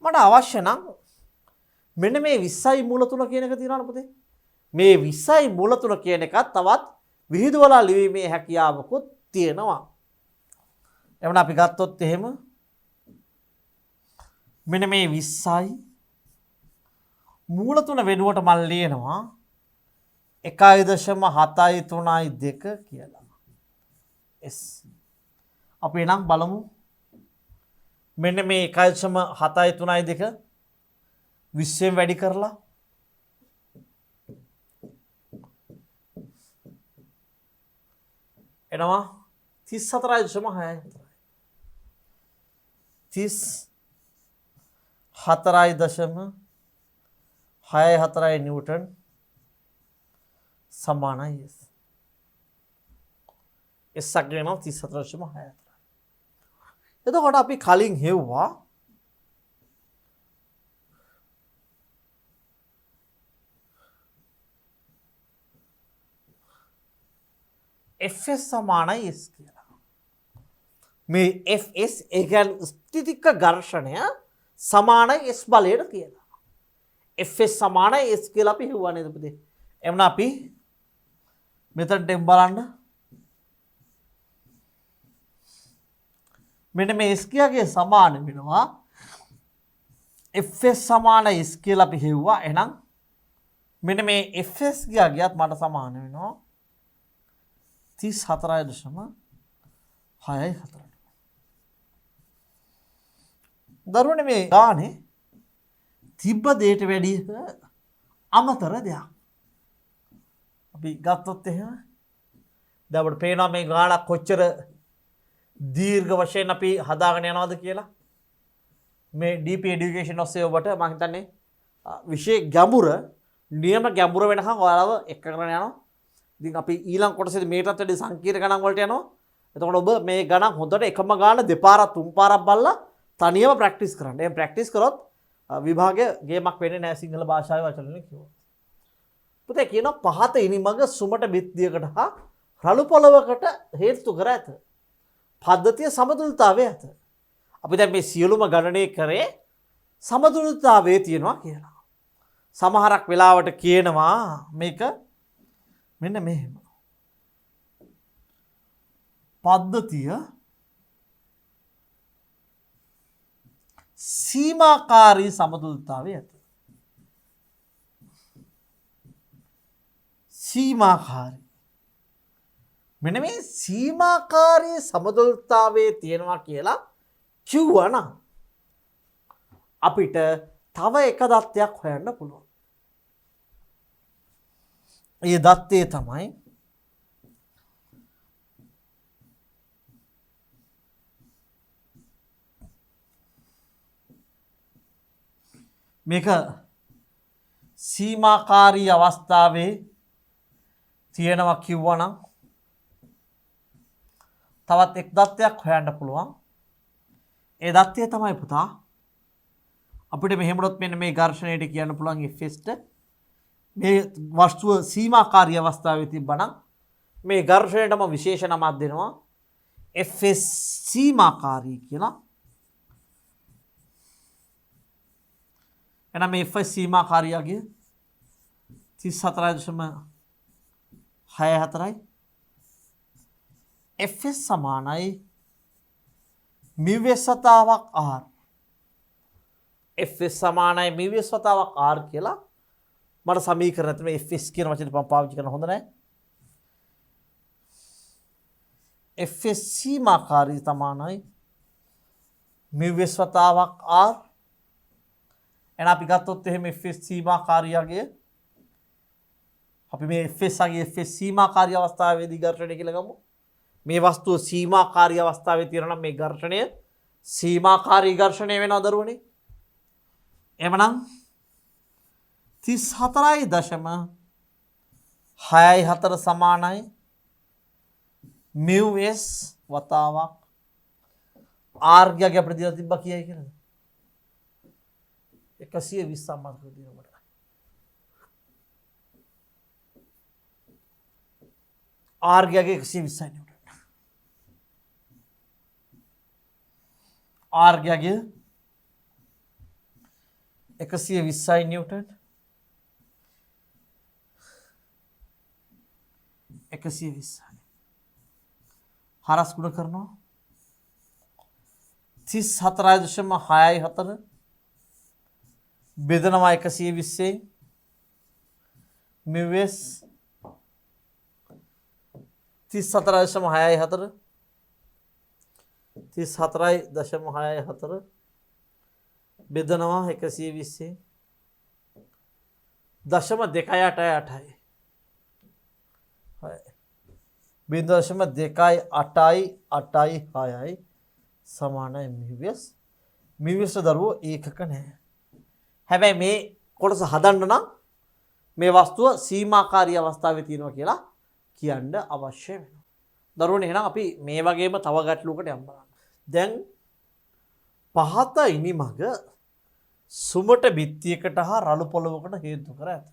මට අවශ්‍ය නම් මෙන්න මේ 20යි මූල 3 කියන එක තියෙනවනේ පුතේ. මේ 20යි මූල 3 කියන එකත් තවත් විහිදුවලා ලිවීමේ හැකියාවකුත් තියෙනවා. එවන අපි ගත්තොත් එහෙම මෙන්න මේ 20යි මූල 3 වෙනුවට මම ලියනවා 1.732 කියලා. s. අපි එනම් බලමු මෙන්න මේ 1.732 20ෙන් වැඩි කරලා එනවා 34.64 34.64 නිව්ටන් සමානයි S. S අග්‍රේ නම් 34.64. එතකොට අපි කලින් හෙව්වා Fs සමානයි S කියලා. මේ Fs ඒ කියන්නේ ස්ථිතික ඝර්ෂණය සමානයි S බලයට කියලා. Fs සමානයි S කියලා අපි හෙව්වා නේද පුතේ? එමුන අපි මෙතනට බලන්න. මෙන්න මේ S කියගේ සමාන වෙනවා Fs සමාන S කියලා අපි හෙව්වා. එහෙනම් මෙන්න මේ Fs කියගියත් මට සමාන වෙනවා 34.64. දරුවනේ මේ ගානේ තිබ්බ දෙයට වැඩිය අමතර දෙයක්. අපි ගත්තොත් එහෙම දැන් අපිට පේනවා මේ ගානක් කොච්චර දීර්ඝ වශයෙන් අපි හදාගෙන යනවද කියලා. මේ DP education ඔස්සේ ඔබට මම හිතන්නේ විශේෂ ගැඹුර නියම ගැඹුර වෙනකන් ඔයාලව එක කරගෙන යනවා. ඉතින් අපි ඊළඟ කොටසේදී මේකටත් වැඩි සංකීර්ණ ගණන් වලට යනවා. එතකොට ඔබ මේ ගණන් හොඳට එකම ගාන දෙපාරක් තුන් පාරක් බලලා තනියම ප්‍රැක්ටිස් කරන්න. එහෙනම් ප්‍රැක්ටිස් කරොත් විභාගයේ ගේමක් වෙන්නේ නැහැ සිංහල භාෂාවේ වචන වලින් කිව්වොත්. පුතේ කියනවා පහත ඉනිමඟ සුමට බිත්තියකට හා රළු පොළවකට හේතු කර ඇත. පද්ධතිය සමතුලිතතාවය ඇත. අපි දැන් මේ සියලුම ගණනය කරේ සමතුලිතතාවයේ තියෙනවා කියලා. සමහරක් වෙලාවට කියනවා මේක මෙන්න මෙහෙම. පද්ධතිය සීමාකාරී සමතුලිතතාවය ඇත. සීමාකාරී. මෙන්න මේ සීමාකාරී සමතුලිතතාවයේ තියෙනවා කියලා කිව්වනම් අපිට තව එක දත්තයක් හොයන්න පුළුවන්. ඒ දත්තේ තමයි මේක සීමාකාරී අවස්ථාවේ තියෙනවා කිව්වනම් තවත් එක් දත්තයක් හොයන්න පුළුවන්. ඒ දත්තය තමයි පුතා අපිට මෙහෙමනොත් මෙන්න මේ ඝර්ෂණයට කියන්න පුළුවන් Fs මේ වස්තුව සීමාකාරී අවස්ථාවේ තිබ්බනම් මේ ඝර්ෂණයටම විශේෂ නමක් දෙනවා Fs සීමාකාරී කියලා. එහෙනම් මේ Fs සීමාකාරියගේ 34.64යි. Fs සමානයි μs වතාවක් r. Fs සමානයි μs වතාවක් r කියලා මට සමීකරණ තමයි Fs කියන වචනේ මම පාවිච්චි කරන හොඳ නැහැ. Fs සීමාකාරී සමානයි μs වතාවක් r. එහෙනම් අපි ගත්තොත් එහෙම Fs සීමාකාරියගේ අපි මේ Fs ගේ Fs සීමාකාරී අවස්ථාවේදී ඝර්ෂණය කියලා ගමු. මේ වස්තුව සීමාකාරී අවස්ථාවේ තියෙනවා නම් මේ ඝර්ෂණය සීමාකාරී ඝර්ෂණය වෙනවා දරුවනේ. එහෙමනම් 34.64 සමානයි μs වතාවක් r ගියගේ අපිට දීලා තිබ්බා කියයි කියලාද? 120 අමාරු දිනකට. r ගියගේ 120යි නිව්ටන්. r ගියගේ 120යි නිව්ටන්. 120යි. හරස් ගුණ කරනවා 34.64 බෙදනවා 120න් μs 34.64 34.64 බෙදනවා 120න් 0.288යි. හරි. 0.28886යි සමානයි μs. μs දරුවෝ ඒකක නැහැ. හැබැයි මේ කොටස හදන්න නම් මේ වස්තුව සීමාකාරී අවස්ථාවේ තියෙනවා කියලා කියන්න අවශ්‍ය වෙනවා. දරුවනේ එහෙනම් අපි මේ වගේම තව ගැටලුවකට යමු බලන්න. දැන් පහත ඉනිමග සුමට බිත්තියකට හා රළු පොළවකට හේතු කර ඇත.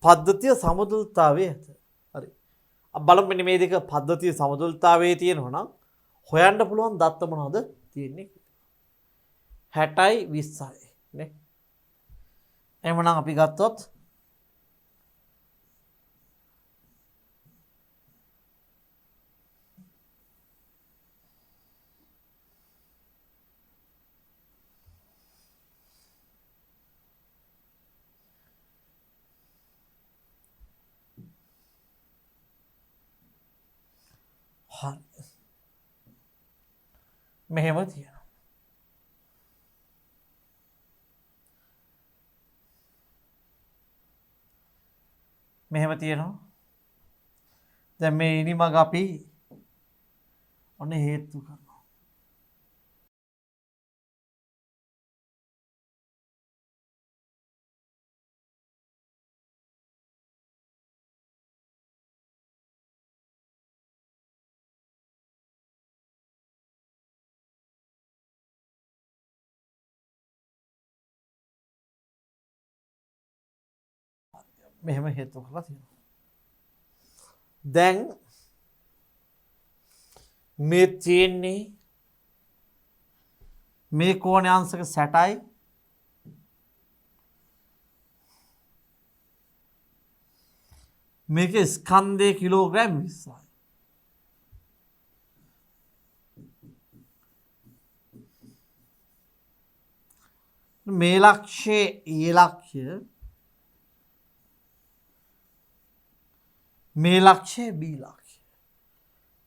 පද්ධතිය සමතුලිතතාවයේ ඇත. හරි. අපි බලමු මෙන්න මේ දෙක පද්ධතිය සමතුලිතතාවයේ තියෙනවා නම් හොයන්න පුළුවන් දත්ත මොනවද තියෙන්නේ? 60යි 20යි නේ. එහෙනම් අපි ගත්තොත් මෙහෙම තියෙනවා. මෙහෙම තියෙනවා. දැන් මේ ඉනිමග අපි ඔන්න හේතු කරනවා. මෙහෙම හේතු කරලා තියෙනවා. දැන් මේ තියෙන්නේ මේ කෝණාංශක 60යි මේක ස්කන්ධයේ කිලෝග්‍රෑම් 20යි. මේ ලක්ෂයේ ඒ ලක්ෂය මේ ලක්ෂයේ B ලක්ෂය.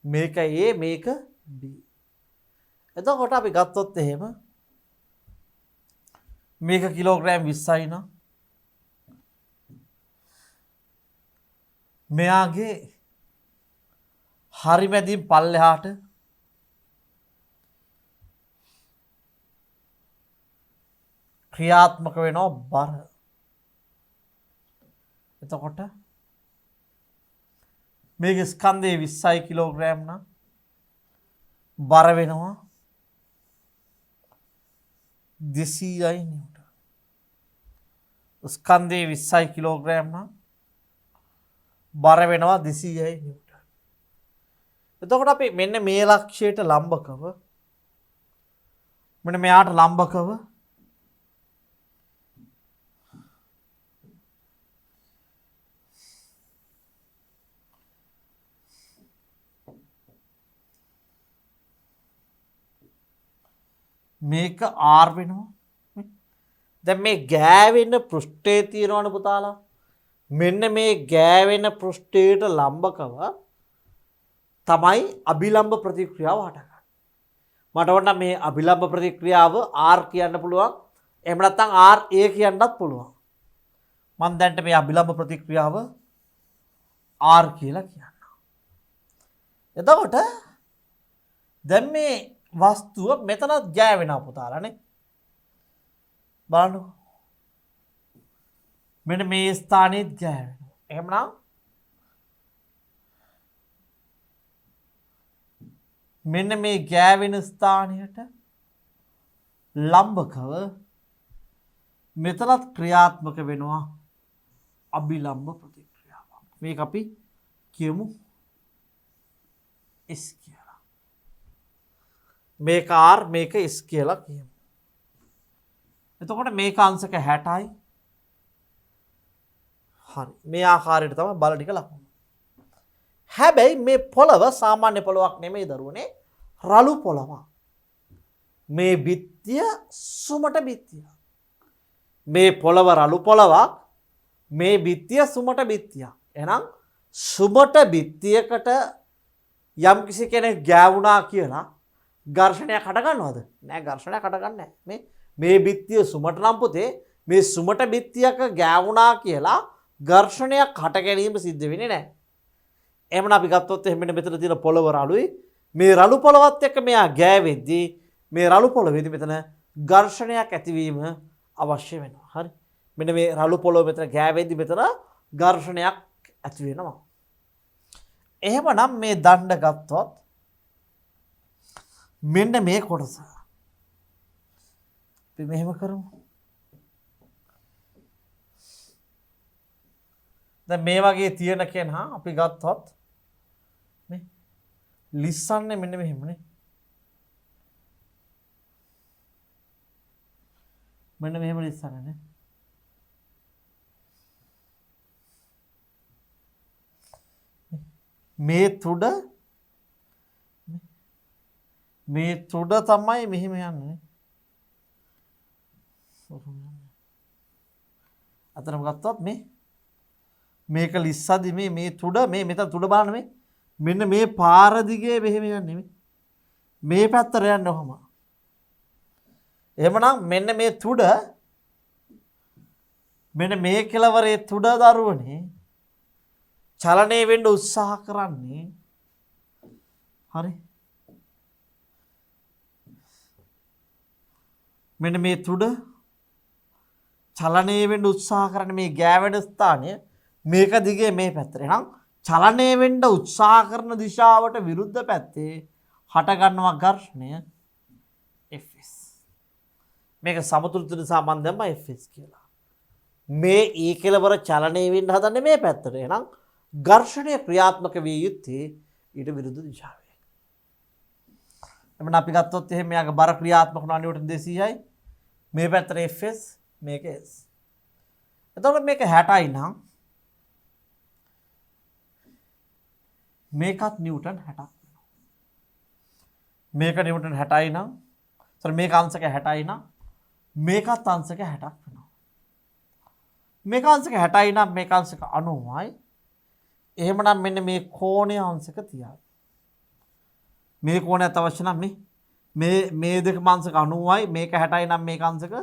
මේක A මේක B. එතකොට අපි ගත්තොත් එහෙම මේක කිලෝග්‍රෑම් 20යි නම් මෙයාගේ හරි මැදින් පල්ලෙහාට ක්‍රියාත්මක වෙනවා බර. එතකොට මේක ස්කන්ධයේ 20යි කිලෝග්‍රෑම් නම් බර වෙනවා 200යි නිව්ටන්. ස්කන්ධයේ 20යි කිලෝග්‍රෑම් නම් බර වෙනවා 200යි නිව්ටන්. එතකොට අපි මෙන්න මේ ලක්ෂයට ලම්බකව මෙන්න මෙයාට ලම්බකව මේක R වෙනවා. දැන් මේ ගෑවෙන පෘෂ්ඨයේ තියෙනවනේ පුතාලා. මෙන්න මේ ගෑවෙන පෘෂ්ඨයට ලම්බකව තමයි අභිලම්බ ප්‍රතික්‍රියාව හටගන්නේ. මට ඕන මේ අභිලම්බ ප්‍රතික්‍රියාව R කියන්න පුළුවන්. එහෙම නැත්නම් RA කියන්නත් පුළුවන්. මම දැන්ට මේ අභිලම්බ ප්‍රතික්‍රියාව R කියලා කියනවා. එතකොට දැන් මේ වස්තුව මෙතනත් ගෑවෙනවා පුතාලානේ. බලන්න. මෙන්න මේ ස්ථානෙත් ගෑවෙනවා. එහෙමනම් මෙන්න මේ ගෑවෙන ස්ථානයට ලම්බකව මෙතනත් ක්‍රියාත්මක වෙනවා අභිලම්බ ප්‍රතික්‍රියාවක්. මේක අපි කියමු S කියලා. මේක R මේක S කියලා කියමු. එතකොට මේක අංශක 60යි. හරි. මේ ආකාරයට තමයි බල ටික ලකුණු. හැබැයි මේ පොළව සාමාන්‍ය පොළවක් නෙමෙයි දරුවනේ. රළු පොළවක්. මේ බිත්තිය සුමට බිත්තිය. මේ පොළව රළු පොළවක්. මේ බිත්තිය සුමට බිත්තියක්. එහෙනම් සුමට බිත්තියකට යම් කිසි කෙනෙක් ගෑවුණා කියලා ඝර්ෂණයක් හට ගන්නවද? නෑ, ඝර්ෂණයක් හට ගන්නෑ. මේ බිත්තිය සුමට නම් පුතේ මේ සුමට බිත්තියක ගෑවුණා කියලා ඝර්ෂණයක් හට ගැනීම සිද්ධ වෙන්නේ නෑ. එහෙනම් අපි ගත්තොත් එහෙම මෙතන තියෙන පොළව රළුයි. මේ රළු පොළවත් එක්ක මෙයා ගෑවෙද්දී මේ රළු පොළවේදී මෙතන ඝර්ෂණයක් ඇතිවීම අවශ්‍ය වෙනවා. හරි. මෙන්න මේ රළු පොළොව මෙතන ගෑවෙද්දි මෙතන ඝර්ෂණයක් ඇති වෙනවා. එහෙමනම් මේ දණ්ඩ ගත්තොත් මෙන්න මේ කොටස අපි මෙහෙම කරමු. දැන් මේ වගේ තියෙන කෙනා අපි ගත්තොත් මේ ලිස්සන්නේ මෙන්න මෙහෙමනේ. මෙන්න මෙහෙම ලිස්සන්නේ නේ. මේ තුඩ තමයි මෙහෙම යන්නේ. අතරම ගත්තොත් මේක ලිස්සද්දි මේ තුඩ මේ මෙතන තුඩ බලන්න මෙන්න මේ පාර දිගේ මෙහෙම යන්නේ මේ පැත්තට යන්න ඔහම. එහෙමනම් මෙන්න මේ තුඩ මෙන්න මේ කෙලවරේ තුඩ දරුවනේ චලනය වෙන්න උත්සාහ කරන්නේ. හරි. මෙන්න මේ තුඩ චලනය වෙන්න උත්සාහ කරන්නේ මේ ගෑවෙන ස්ථානය මේක දිගේ මේ පැත්තට. එහෙනම් චලනය වෙන්න උත්සාහ කරන දිශාවට විරුද්ධ පැත්තේ හට ගන්නවා ඝර්ෂණය Fs. මේක සමතුලිත සම්බන්ධයම Fs කියලා. මේ E කෙලවර චලනය වෙන්න හදන්නේ මේ පැත්තට. එහෙනම් ඝර්ෂණය ක්‍රියාත්මක විය යුත්තේ ඊට විරුද්ධ දිශාවේ. එමන් අපි ගත්තොත් එහෙම මෙයාගේ බර ක්‍රියාත්මක වන නිව්ටන් 200යි. මේ පැත්තට Fs මේක S. එතකොට මේක 60යි නම් මේකත් නිව්ටන් 60ක් වෙනවා. මේක නිව්ටන් 60යි නම් මේක අංශක 60යි නම් මේකත් අංශක 60ක් වෙනවා. මේක අංශක 60යි නම් මේක අංශක 90යි. එහෙමනම් මෙන්න මේ කෝණය අංශක 30යි. මේ කෝණයත් අවශ්‍ය නම් මේ දෙක අංශක 90යි මේක 60යි නම් මේක අංශක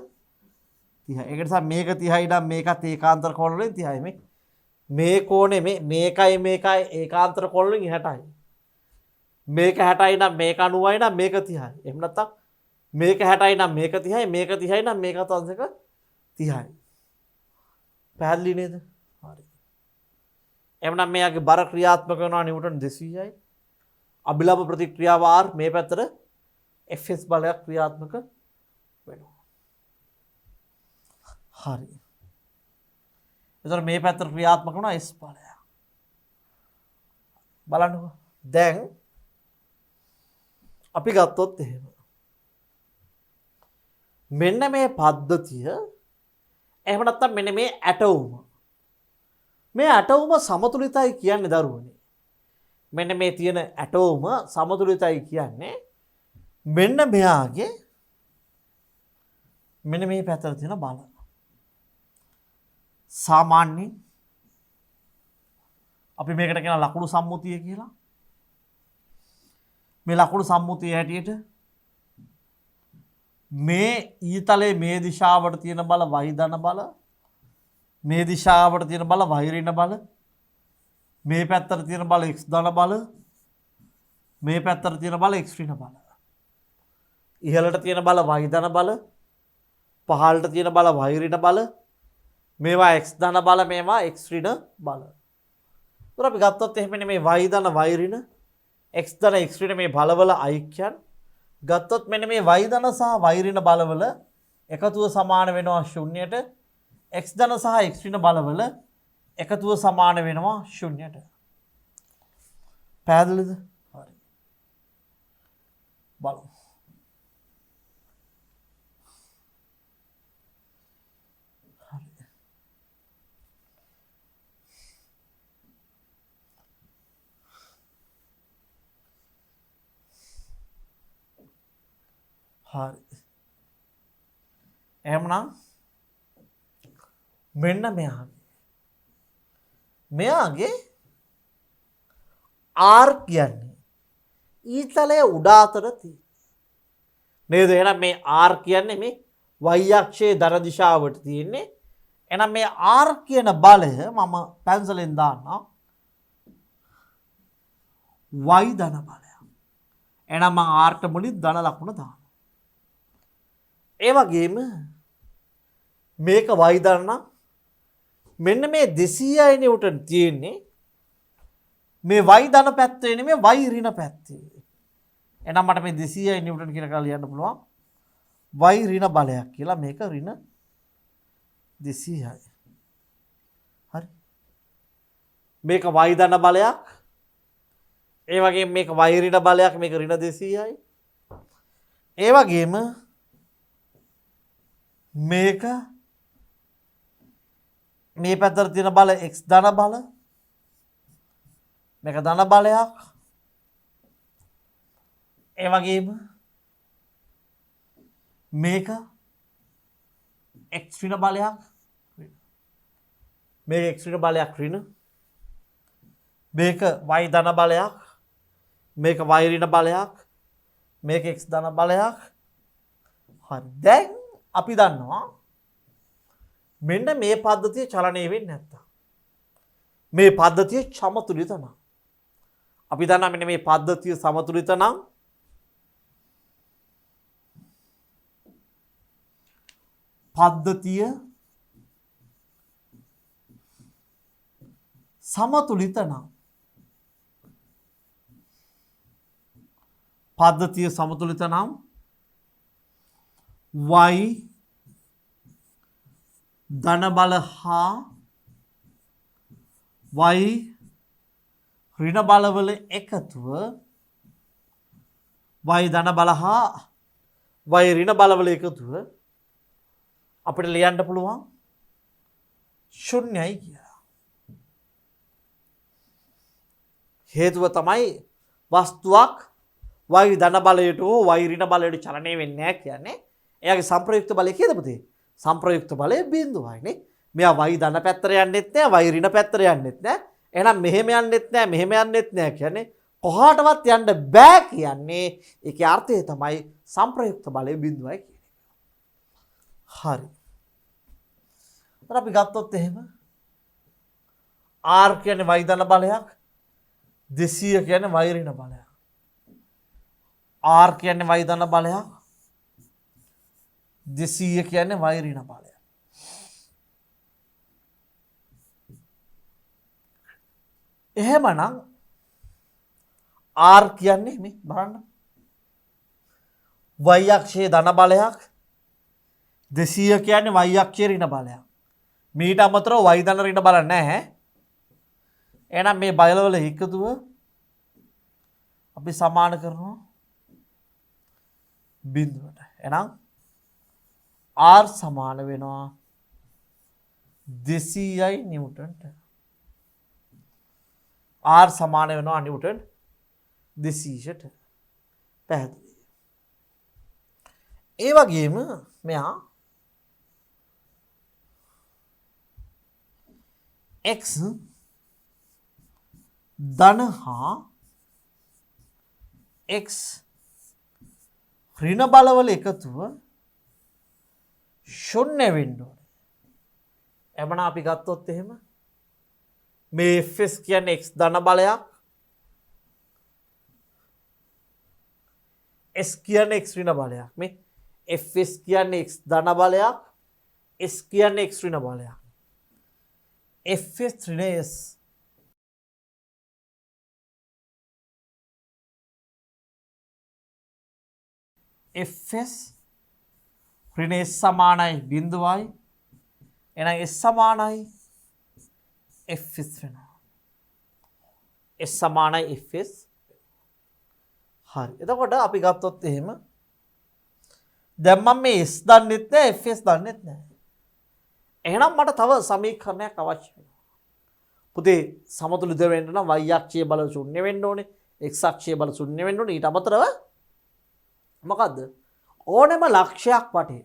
30යි. ඒක නිසා මේක 30යි නම් මේකත් ඒකාන්තර කෝණ වලින් 30යි. මේ කෝණේ මේකයි ඒකාන්තර කෝණ වලින් 60යි. මේක 60යි නම් මේක 90යි නම් මේක 30යි. එහෙම නැත්නම් මේක 60යි නම් මේක 30යි මේක 30යි නම් මේකත් අංශක 30යි. පැහැදිලි නේද? හරි. එමනම් මෙයාගේ බර ක්‍රියාත්මක වෙනවා නිව්ටන් 200යි. අභිලම්බ ප්‍රතික්‍රියාව R මේ පැත්තට Fs බලයක් ක්‍රියාත්මක වෙනවා. හරි. එතකොට මේ පැත්තට ක්‍රියාත්මක වෙනවා S බලය. බලන්නකෝ. දැන් අපි ගත්තොත් එහෙම. මෙන්න මේ පද්ධතිය එහෙම නැත්නම් මෙන්න මේ ඇටවුම. මේ ඇටවුම සමතුලිතයි කියන්නේ දරුවනේ. මෙන්න මේ තියෙන ඇටවුම සමතුලිතයි කියන්නේ මෙන්න මෙයාගේ මෙන්න මේ පැත්තට තියෙන බල. සාමාන්‍යයෙන් අපි මේකට කියන ලකුණු සම්මුතිය කියලා. මේ ලකුණු සම්මුතිය හැටියට මේ ඊතලයේ මේ දිශාවට තියෙන බල y ධන බල, මේ දිශාවට තියෙන බල y ඍණ බල, මේ පැත්තට තියෙන බල x ධන බල, මේ පැත්තට තියෙන බල x ඍණ බල. ඉහළට තියෙන බල y ධන බල, පහළට තියෙන බල y ඍණ බල, මේවා x ධන බල, මේවා x ඍණ බල. ඒතර අපි ගත්තොත් එහෙම මේ y ධන y ඍණ, x ධන x ඍණ මේ බලවල ඓක්‍යයන් ගත්තොත් මෙන්න මේ y ධන සහ y ඍණ බලවල එකතුව සමාන වෙනවා ශුන්‍යයට. x ධන සහ x ඍණ බලවල එකතුව සමාන වෙනවා ශුන්‍යයට. පැහැදිලිද? හරි. බලමු. හරි. එහෙමනම් මෙන්න මෙයාගේ R කියන්නේ ඊතලයේ උඩ අතර තියෙන නේද? එහෙනම් මේ R කියන්නේ මේ y අක්ෂයේ ධන දිශාවට තියෙන්නේ. එහෙනම් මේ R කියන බලය මම පැන්සලෙන් දාන්නම් y ධන බලය. එහෙනම් මම R ට මුලින් ධන ලකුණ දානවා. ඒ වගේම මේක y ධන නම් මෙන්න මේ 200යි නිව්ටන් තියෙන්නේ මේ y ධන පැත්තේ නෙමෙයි y ඍණ පැත්තේ. එහෙනම් මට මේ 200යි නිව්ටන් කියන එක ලියන්න පුළුවන් y ඍණ බලයක් කියලා. මේක ඍණ 200යි. හරි. මේක y ධන බලයක්. ඒ වගේම මේක y ඍණ බලයක්. මේක ඍණ 200යි. ඒ වගේම මේක මේ පැත්තට තියෙන බල x ධන බල. මේක ධන බලයක්. ඒ වගේම මේක x ඍණ බලයක්. මේක x ඍණ බලයක් ඍණ. මේක y ධන බලයක්. මේක y ඍණ බලයක්. මේක x ධන බලයක්. හරි. දැන් අපි දන්නවා මෙන්න මේ පද්ධතිය චලනය වෙන්නේ නැත්තම් මේ පද්ධතිය සමතුලිත නම් අපි දන්නා මෙන්න මේ පද්ධතිය සමතුලිත නම් පද්ධතිය සමතුලිත නම් පද්ධතිය සමතුලිත නම් y ධන බල හා y ඍණ බලවල එකතුව y ධන බල හා y ඍණ බලවල එකතුව අපිට ලියන්න පුළුවන් ශුන්‍යයි කියලා. හේතුව තමයි වස්තුවක් y ධන බලයට හෝ y ඍණ බලයට චලනය වෙන්නේ නැහැ කියන්නේ. එයාගේ සංප්‍රයුක්ත බලය කීයද පුතේ? සංප්‍රයුක්ත බලය බිඳුවයිනේ. මෙයා y ධන පැත්තට යන්නෙත් නැහැ, y ඍණ පැත්තට යන්නෙත් නැහැ. එහෙනම් මෙහෙම යන්නෙත් නැහැ, මෙහෙම යන්නෙත් නැහැ කියන්නේ කොහාටවත් යන්න බෑ කියන්නේ. ඒකේ අර්ථය තමයි සංප්‍රයුක්ත බලය බිඳුවයි කියන්නේ. හරි. දැන් අපි ගත්තොත් එහෙම r කියන්නේ y ධන බලයක්, 200 කියන්නේ y ඍණ බලයක්. r කියන්නේ y ධන බලයක්, 200 කියන්නේ y ඍණ බලයක්. එහෙමනම් r කියන්නේ මේ බලන්න y අක්ෂයේ ධන බලයක්, 200 කියන්නේ y අක්ෂයේ ඍණ බලයක්. මීට අමතරව y ධන ඍණ බල නැහැ. එහෙනම් මේ බලවල එකතුව අපි සමාන කරනවා බිඳුවට. එහෙනම් r සමාන වෙනවා 200යි නිව්ටන්ට. r සමාන වෙනවා නිව්ටන් 200ට. පැහැදිලි. ඒ වගේම මෙයා x ධන හා x ඍණ බලවල එකතුව ශුන්‍ය වෙන්න ඕනේ. එමනම් අපි ගත්තොත් එහෙම මේ fs කියන්නේ x ධන බලයක්, s කියන්නේ x ඍණ බලයක්. මේ fs කියන්නේ x ධන බලයක්, s කියන්නේ x ඍණ බලයක්. fs ඍණ s fs ඍණ s සමානයි බිඳුවයි. එහෙනම් s සමානයි fs වෙනවා. s සමානයි fs. හරි. එතකොට අපි ගත්තොත් එහෙම දැන් මම මේ s දන්නෙත් නැහැ, fs දන්නෙත් නැහැ. එහෙනම් මට තව සමීකරණයක් අවශ්‍ය වෙනවා. පුතේ සමතුලිත වෙන්න නම් y අක්ෂයේ බල ශුන්‍ය වෙන්න ඕනේ, x අක්ෂයේ බල ශුන්‍ය වෙන්න ඕනේ. ඊට අමතරව මොකද්ද? ඕනෑම ලක්ෂයක් වටේ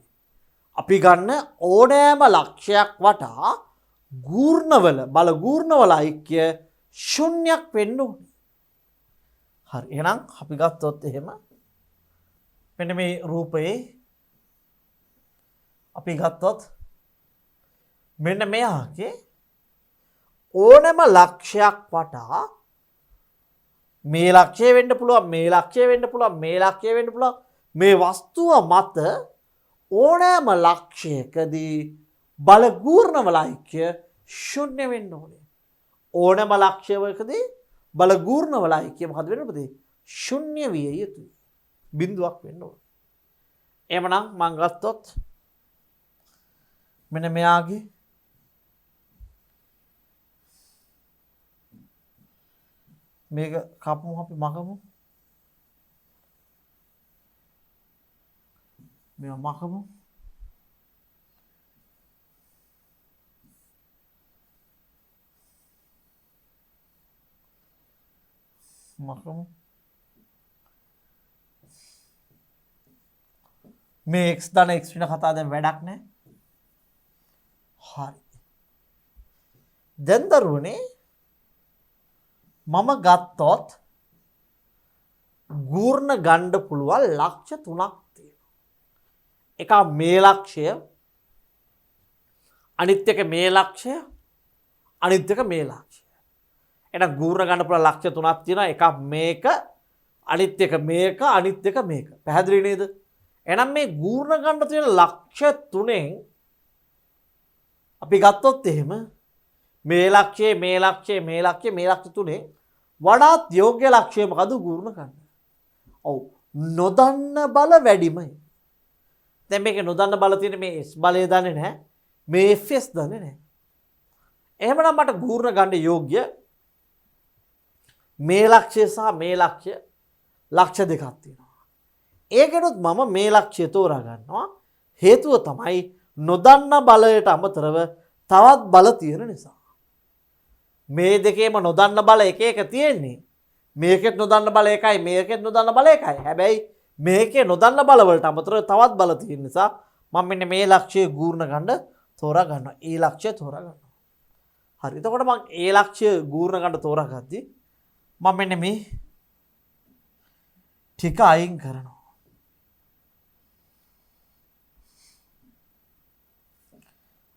අපි ගන්න ඕනෑම ලක්ෂයක් වටා ගූර්ණවල බල ගූර්ණවල ඓක්‍ය ශුන්‍යයක් වෙන්න ඕනේ. හරි. එහෙනම් අපි ගත්තොත් එහෙම මෙන්න මේ රූපයේ අපි ගත්තොත් මෙන්න මෙයාගේ ඕනෑම ලක්ෂයක් වටා මේ ලක්ෂය වෙන්න පුළුවන්, මේ ලක්ෂය වෙන්න පුළුවන්, මේ ලක්ෂය වෙන්න පුළුවන්. මේ වස්තුව මත ඕනෑම ලක්ෂයකදී බල ගූර්ණවල ඓක්‍ය ශුන්‍ය වෙන්න ඕනේ. ඕනෑම ලක්ෂයකදී බල ගූර්ණවල ඓක්‍ය මොකද වෙන්න ඕනේ? ශුන්‍ය විය යුතුයි. බිඳුවක් වෙන්න ඕනේ. එහෙමනම් මම ගත්තොත් මෙන්න මෙයාගේ මේක කපමු අපි මකමු. මේවා මකමු. මකමු. මේ x ධන x වෙන කතාව දැන් වැඩක් නැහැ. හරි. දැන් දරුවනේ මම ගත්තොත් ගූර්ණ ගණ්ඩ පුළුවන් ලක්ෂ 3ක් තියෙනවා. එක මේ ලක්ෂය, අනිත් එක මේ ලක්ෂය, අනිත් එක මේ ලක්ෂය. එහෙනම් ගූර්ණ ගණ්ඩ පුළුවන් ලක්ෂ 3ක් තියෙනවා. එකක් මේක, අනිත් එක මේක, අනිත් එක මේක. පැහැදිලි නේද? එහෙනම් මේ ගූර්ණ ගණ්ඩ තියෙන ලක්ෂ 3න් අපි ගත්තොත් එහෙම මේ ලක්ෂයේ මේ ලක්ෂයේ මේ ලක්ෂයේ මේ ලක්ෂ 3න් වඩාත් යෝග්‍ය ලක්ෂය මොකද ගූර්ණ ගණ්ඩ? ඔව් නොදන්න බල වැඩිමයි. දැන් මේක නොදන්න බල තියෙන මේ S බලය දන්නේ නැහැ. මේ Fs දන්නේ නැහැ. එහෙමනම් මට ගූර්ණ ගණ්ඩ යෝග්‍ය මේ ලක්ෂය සහ මේ ලක්ෂය ලක්ෂ දෙකක් තියෙනවා. ඒකෙනුත් මම මේ ලක්ෂය තෝරා ගන්නවා. හේතුව තමයි නොදන්න බලයට අමතරව තවත් බල තියෙන නිසා. මේ දෙකේම නොදන්න බල එක එක තියෙන්නේ. මේකෙත් නොදන්න බල එකයි, මේකෙත් නොදන්න බල එකයි. හැබැයි මේකේ නොදන්න බලවලට අමතරව තවත් බල තියෙන නිසා මම මෙන්න මේ ලක්ෂයේ ගූර්ණ ගණ්ඩ තෝරා ගන්නවා. ඒ ලක්ෂය තෝරා ගන්නවා. හරි. එතකොට මම ඒ ලක්ෂය ගූර්ණ ගණ්ඩ තෝරා ගත්තී මම මෙන්න මේ ටික අයින් කරනවා.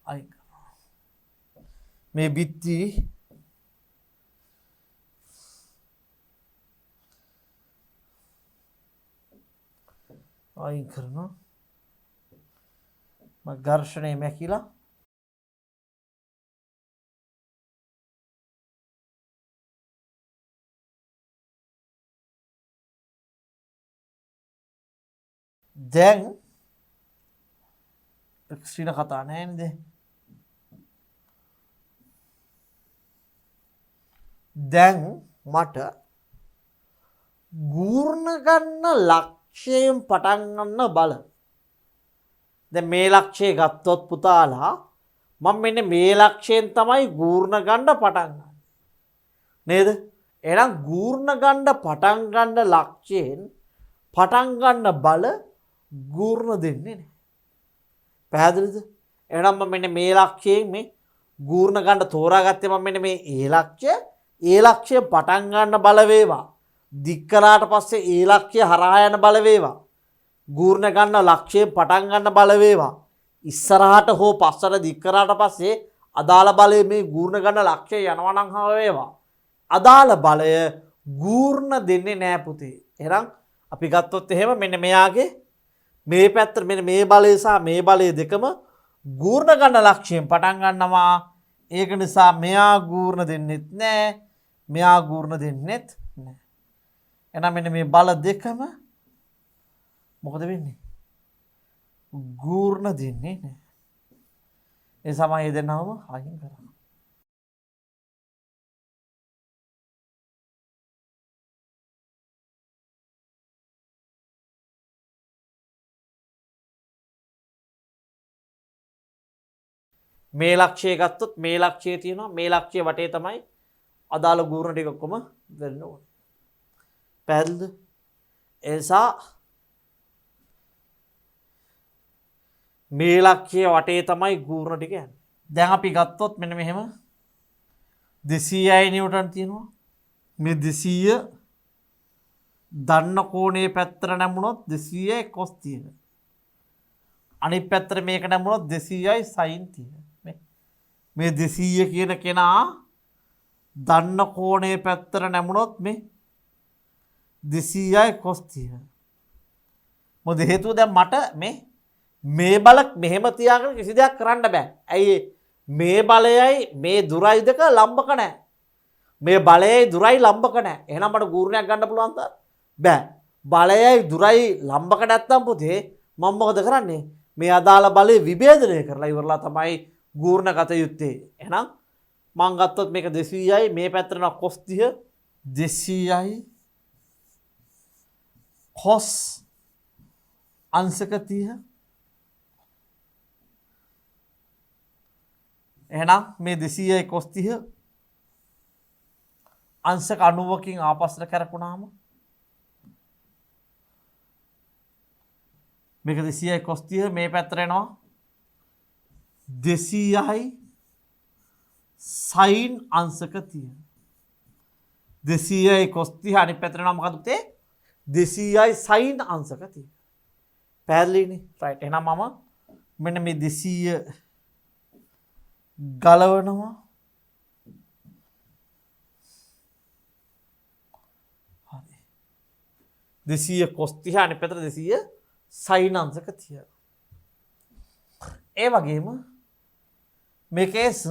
අයින් කරනවා. මේ බිත්ති අයින් කරනවා. ඝර්ෂණය මැකිලා දැන් ක්ෂීණ කතා නැහැ නේද? දැන් මට ගූර්ණ ගන්න ලක්ෂයෙන් පටන් ගන්න බල. දැන් මේ ලක්ෂය ගත්තොත් පුතාලා මම මෙන්න මේ ලක්ෂයෙන් තමයි ගූර්ණ ගන්න පටන් ගන්න. නේද? එහෙනම් ගූර්ණ ගන්න පටන් ගන්න ලක්ෂයෙන් පටන් ගන්න බල ගූර්ණ දෙන්නේ නැහැ. පැහැදිලිද? එහෙනම් මම මෙන්න මේ ලක්ෂයෙන් මේ ගූර්ණ ගන්න තෝරාගත්තේ මම මෙන්න මේ ඒ ලක්ෂය පටන් ගන්න බල වේවා. දික් කරාට පස්සේ ඒ ලක්ෂය හරහා යන බල වේවා. ගූර්ණ ගන්න ලක්ෂයෙන් පටන් ගන්න බල වේවා. ඉස්සරහට හෝ පස්සට දික් කරාට පස්සේ අදාළ බලය මේ ගූර්ණ ගන්න ලක්ෂය යනවා නම් වේවා. අදාළ බලය ගූර්ණ දෙන්නේ නැහැ පුතේ. එහෙනම් අපි ගත්තොත් එහෙම මෙන්න මෙයාගේ මේ පැත්තට මෙන්න මේ බලය සහ මේ බලය දෙකම ගූර්ණ ගන්න ලක්ෂයෙන් පටන් ගන්නවා. ඒක නිසා මෙයා ගූර්ණ දෙන්නෙත් නැහැ. මෙයා ගූර්ණ දෙන්නෙත් නැහැ. එහෙනම් මෙන්න මේ බල දෙකම මොකද වෙන්නේ? ගූර්ණ දෙන්නේ නැහැ. ඒ සමය දෙන්නවම අයින් කරනවා. මේ ලක්ෂය ගත්තොත් මේ ලක්ෂය තියෙනවා. මේ ලක්ෂය වටේ තමයි අදාළ ගූර්ණ ටික ඔක්කොම වෙන්න ඕනේ. පැහැදිලිද? ඒ නිසා මේ ලක්ෂය වටේ තමයි ගූර්ණ ටික යන්නේ. දැන් අපි ගත්තොත් මෙන්න මෙහෙම 200යි නිව්ටන් තියෙනවා. මේ 200 දන්න කෝණයේ පැත්තට නැමුණොත් 200යි cos තියෙනවා. අනිත් පැත්තට මේක නැමුණොත් 200යි sin තියෙනවා. මේ 200 කියන කෙනා දන්න කෝණයේ පැත්තට නැමුණොත් මේ 200යි cos තියෙනවා. මොකද හේතුව දැන් මට මේ මේ බල මෙහෙම තියාගෙන කිසි දෙයක් කරන්න බෑ. ඇයි මේ බලයයි මේ දුරයි දෙක ලම්බක නැහැ. මේ බලයයි දුරයි ලම්බක නැහැ. එහෙනම් මට ගූර්ණයක් ගන්න පුළුවන්ද? බෑ. බලයයි දුරයි ලම්බක නැත්තම් පුතේ මම මොකද කරන්නේ? මේ අදාළ බලය විභේදනය කරලා ඉවරලා තමයි ගූර්ණ ගත යුත්තේ. එහෙනම් මං ගත්තොත් මේක 200යි මේ පැත්තට යන cos 30 200යි cos අංශක 30 එහෙනම් මේ 200යි cos 30 අංශක 90කින් ආපස්සට කරපුණාම මේක 200යි cos 30 මේ පැත්තට එනවා 200යි sin අංශක 30 200යි cos 30 අනිත් පැත්තට එනවා මොකද පුතේ 200යි sin අංශක 30 පැහැදිලිනේ රයිට් එහෙනම් මම මෙන්න මේ 200 ගලවනවා හරි 200 cos 30 අනිත් පැත්තට 200 sin අංශක 30 ඒ වගේම මේ කේස්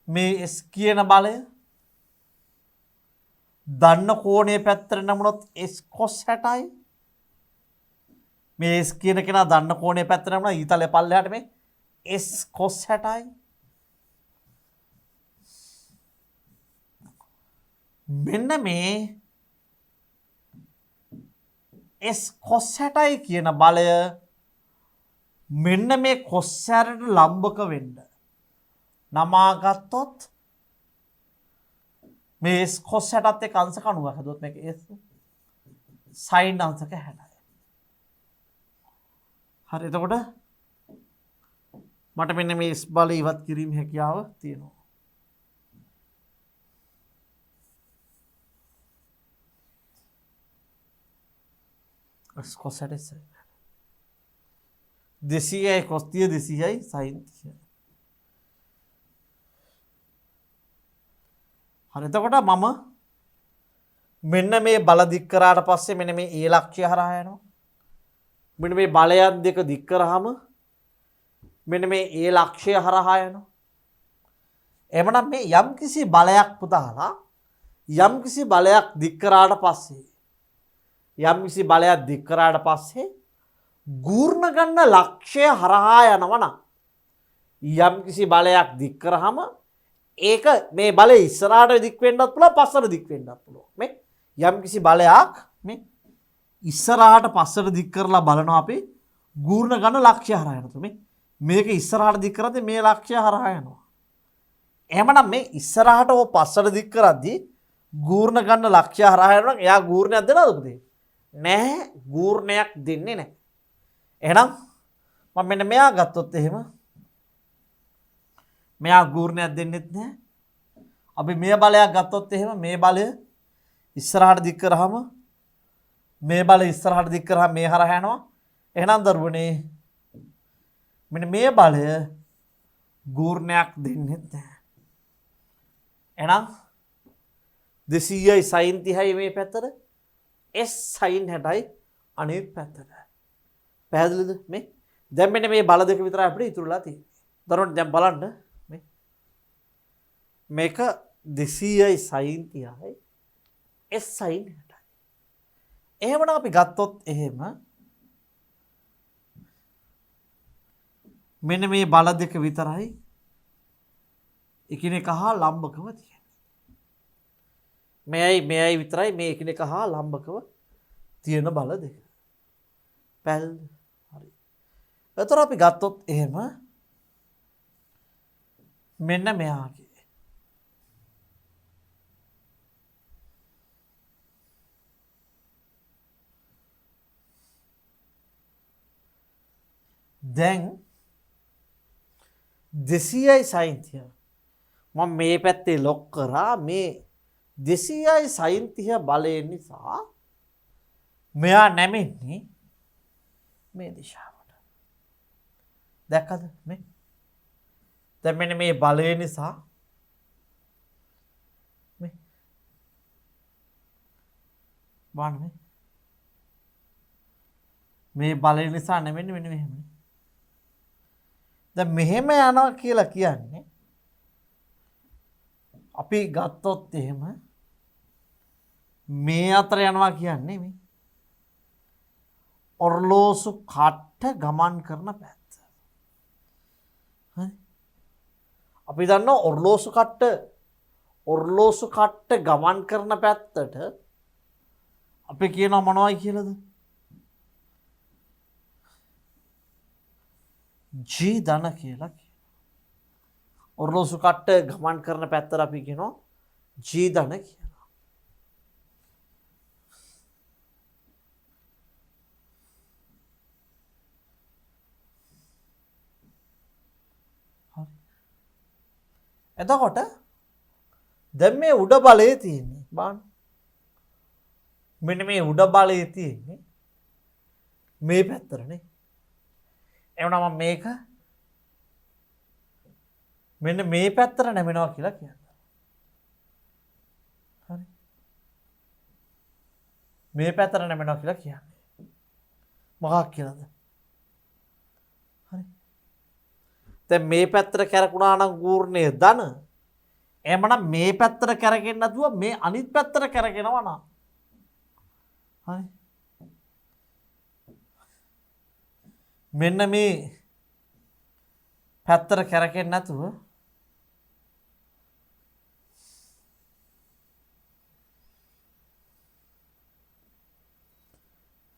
මේ S කියන බලය දන්න කෝණයේ පැත්තට නමුනොත් S cos 60යි මේ S කියන කෙනා දන්න කෝණයේ පැත්තට නමුනා ඊතලේ පල්ලෙහාට මේ S cos 60යි මෙන්න මේ S cos 60යි කියන බලය මෙන්න මේ cos 60ට ලම්බක වෙන්න නමා ගත්තොත් මේ S cos 60ත් එක්ක අංශක 90ක් හදුවොත් මේක S sin අංශක 60යි. හරි එතකොට මට මෙන්න මේ S බලය ඉවත් කිරීම හැකියාව තියෙනවා. S cos 60 200යි cos 30 200යි sin 30. හරි එතකොට මම මෙන්න මේ බල දික් කරාට පස්සේ මෙන්න මේ ඒ ලක්ෂ්‍ය හරහා යනවා. මෙන්න මේ බලයන් දෙක දික් කරාම මෙන්න මේ ඒ ලක්ෂ්‍ය හරහා යනවා. එhmenan මේ යම්කිසි බලයක් පුතාලා යම්කිසි බලයක් දික් කරාට පස්සේ යම්කිසි බලයක් දික් කරාට පස්සේ ගූර්ණ ගන්න ලක්ෂ්‍ය හරහා යනවා නම් යම්කිසි බලයක් දික් කරාම ඒක මේ බලය ඉස්සරහට දික් වෙන්නත් පුළුවන් පස්සට දික් වෙන්නත් පුළුවන්. මේ යම්කිසි බලයක් මේ ඉස්සරහට පස්සට දික් කරලා බලනවා අපි ගූර්ණ ගන්න ලක්ෂ්‍ය හරහා යනවා. මේ මේක ඉස්සරහට දික් කරද්දී මේ ලක්ෂ්‍ය හරහා යනවා. එහෙමනම් මේ ඉස්සරහට ඕ පස්සට දික් කරද්දී ගූර්ණ ගන්න ලක්ෂ්‍ය හරහා යනවා. එයා ගූර්ණයක් දෙනවද පුතේ? නැහැ ගූර්ණයක් දෙන්නේ නැහැ. එහෙනම් මම මෙන්න මෙයා ගත්තොත් එහෙම මෙයා ගූර්ණයක් දෙන්නෙත් නැහැ. අපි මේ බලයක් ගත්තොත් එහෙම මේ බලය ඉස්සරහට දික් කරාම මේ බලය ඉස්සරහට දික් කරාම මේ හරහා යනවා. එහෙනම් දරුවනේ මෙන්න මේ බලය ගූර්ණයක් දෙන්නෙත් නැහැ. එහෙනම් 200යි sin 30යි මේ පැත්තට S sin 60යි අනිත් පැත්තට. පැහැදිලිද මේ? දැන් මෙන්න මේ බල දෙක විතරයි අපිට ඉතුරුලා තියෙන්නේ. දරුවනේ දැන් බලන්න මේ මේක 200යි sin 30යි S sin 60යි. එහෙමනම් අපි ගත්තොත් එහෙම මෙන්න මේ බල දෙක විතරයි එකිනෙක හා ලම්බකව තියෙන්නේ. මෙයයි විතරයි මේ එකිනෙක හා ලම්බකව තියෙන බල දෙක. පැහැදිලිද? හරි. එතකොට අපි ගත්තොත් එහෙම මෙන්න මෙයාගේ දැන් 200යි sin 30 මම මේ පැත්තේ ලොක් කරා මේ 200යි sin 30 බලය නිසා මෙයා නැමෙන්නේ මේ දිශාවට. දැක්කද මේ? දැන් මෙන්න මේ බලය නිසා මේ බලන්න මේ මේ බලය නිසා නෙමෙයි මෙන්න මෙහෙම. දැන් මෙහෙම යනවා කියලා කියන්නේ අපි ගත්තොත් එහෙම මේ අතර යනවා කියන්නේ මේ ඔර්ලෝසු කට්ට ගමන් කරන පැත්ත. හරි. අපි දන්නවා ඔර්ලෝසු කට්ට ගමන් කරන පැත්තට අපි කියනවා මොනවයි කියලාද? G ධන කියලා කියනවා. ඔර්ලෝසු කට්ට ගමන් කරන පැත්තට අපි කියනවා G ධන කියලා. හරි. එතකොට දැන් මේ උඩ බලය තියෙන්නේ බලන්න. මෙන්න මේ උඩ බලය තියෙන්නේ මේ පැත්තටනේ. එවනම් මේක මෙන්න මේ පැත්තට නැමෙනවා කියලා කියනවා. හරි. මේ පැත්තට නැමෙනවා කියලා කියන්නේ. මොකක් කියලාද? හරි. දැන් මේ පැත්තට කැරකුණා නම් ගූර්ණය ධන. එහෙමනම් මේ පැත්තට කැරකෙන්නේ නැතුව මේ අනිත් පැත්තට කැරකෙනවා නම්. හරි. මෙන්න මේ පැත්තට කැරකෙන්නේ නැතුව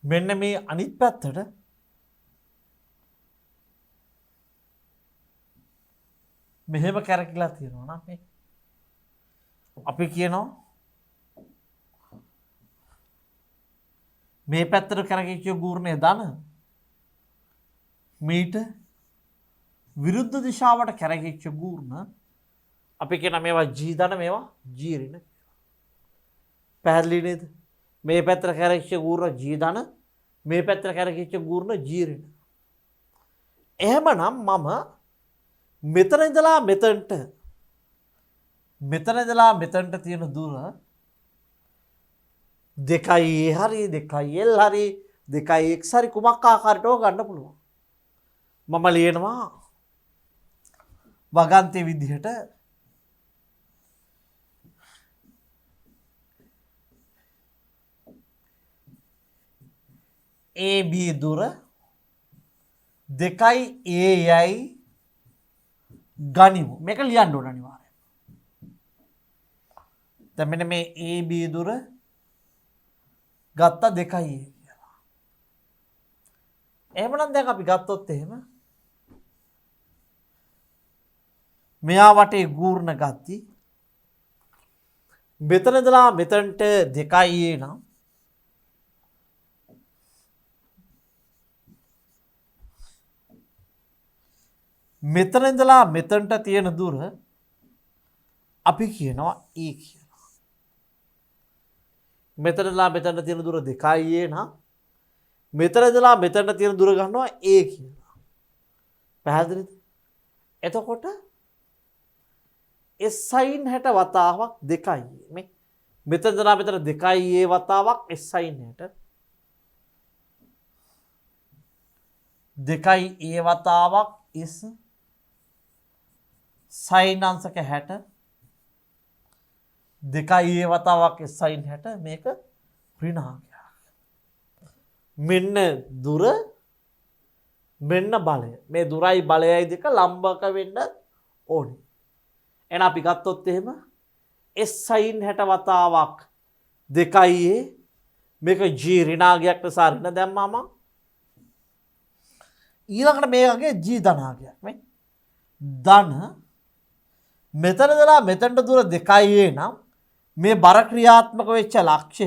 මෙන්න මේ අනිත් පැත්තට මෙහෙම කැරකිලා තියෙනවා නම් මේ අපි කියනවා මේ පැත්තට කැරකිච්ච ගූර්ණය ධන මීට විරුද්ධ දිශාවට කැරකිච්ච ගූර්ණ අපි කියන මේවා G ධන මේවා G ඍණ. පැහැදිලි නේද? මේ පැත්තට කැරකිච්ච ගූර්ණ G ධන මේ පැත්තට කැරකිච්ච ගූර්ණ G ඍණ. එහෙමනම් මම මෙතන ඉඳලා මෙතනට තියෙන දුර 2a හරි 2l හරි 2x හරි කුමක් ආකාරයටව ගන්න පුළුවන්. මම ලියනවා වගන්තය විදිහට AB දුර 2a යයි ගනිමු. මේක ලියන්න ඕන අනිවාර්යයෙන්. දැන් මෙන්න මේ AB දුර ගත්තා 2a කියලා. එහෙමනම් දැන් අපි ගත්තොත් එහෙම මෙයා වටේ ගූර්ණ ගත්ති. මෙතන ඉඳලා මෙතනට 2a නම් මෙතන ඉඳලා මෙතනට තියෙන දුර අපි කියනවා a කියලා. මෙතන ඉඳලා මෙතනට තියෙන දුර 2a නම් මෙතන ඉඳලා මෙතනට තියෙන දුර ගන්නවා a කියලා. පැහැදිලිද? එතකොට S sin 60 වතාවක් 2a මේ මෙතන ඉඳලා මෙතන 2a වතාවක් S sin 60 2a වතාවක් S sin අංශක 60 2a වතාවක් S sin 60 මේක ඍණාංගයක්. මෙන්න දුර මෙන්න බලය. මේ දුරයි බලයයි දෙක ලම්බක වෙන්න ඕනේ. එහෙනම් අපි ගත්තොත් එහෙම S sin 60 වතාවක් 2a මේක G ඍණාංගයක් නිසා ඍණ දැම්මාම ඊළඟට මේකගේ G ධනාංගයක් මේ ධන මෙතන ඉඳලා මෙතනට දුර 2a නම් මේ බර ක්‍රියාත්මක වෙච්ච ලක්ෂය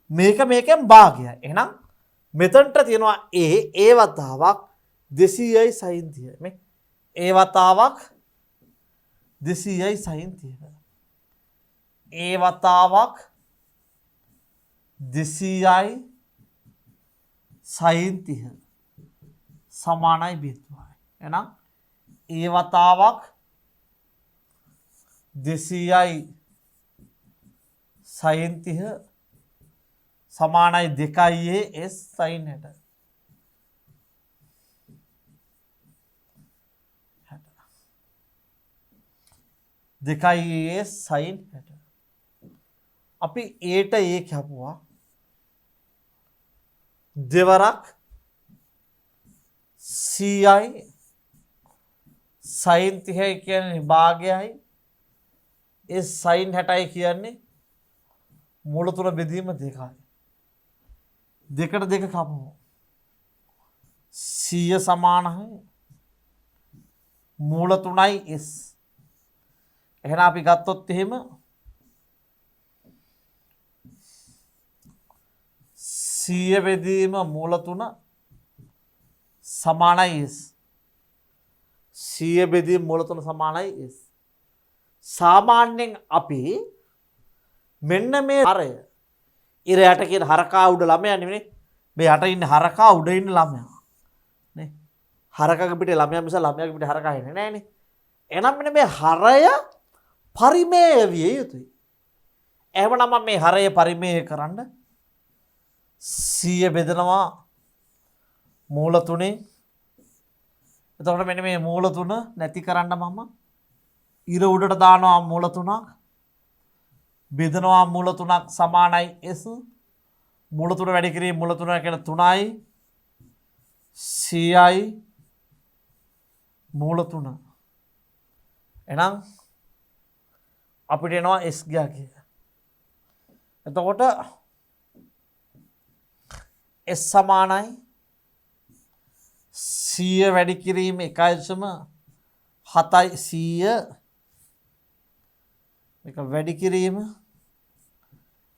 මේකෙන් භාගයයි. එහෙනම් මෙතනට තියෙනවා a වතාවක් 200යි sin 30 මේ a වතාවක් 200යි sin 30 a වතාවක් 200යි sin 30 සමානයි බෙදුවයි. එහෙනම් a වතාවක් 200යි sin 30 සමානයි 2a S sin 60. 2a sin 60. අපි ඒට ඒ කැපුවා දෙවරක් CI sin 30 කියන්නේ භාගයයි ඒ sin 60 කියන්නේ මූල තුන බෙදීම 2යි. දෙකට දෙක කපමු. 100 සමානයි මූල 3යි s. එහෙනම් අපි ගත්තොත් එහෙම 100 බෙදීම මූල 3 සමානයි s. 100 බෙදීම මූල 3 සමානයි s. සාමාන්‍යයෙන් අපි මෙන්න මේ හරය ඉර යට කියන හරකා උඩ ළමයා නෙමෙයි මේ යට ඉන්න හරකා උඩ ඉන්න ළමයා නේ හරකගේ පිටේ ළමයා මිස ළමයාගේ පිටේ හරකා ඉන්නේ නැහනේ. එහෙනම් මෙන්න මේ හරය පරිමේය විය යුතුයි. එහෙමනම් මම මේ හරය පරිමේය කරන්න 100 බෙදනවා මූල 3. එතකොට මෙන්න මේ මූල 3 නැති කරන්න මම ඉර උඩට දානවා මූල 3ක් බෙදනවා මූල 3ක් සමානයි s. මූල 3 වැඩි කිරීම මූල 3 කියන 3යි CI මූල 3. එහෙනම් අපිට එනවා s ගියා කියලා. එතකොට s සමානයි 100 වැඩි කිරීම 1.7යි 100 මේක වැඩි කිරීම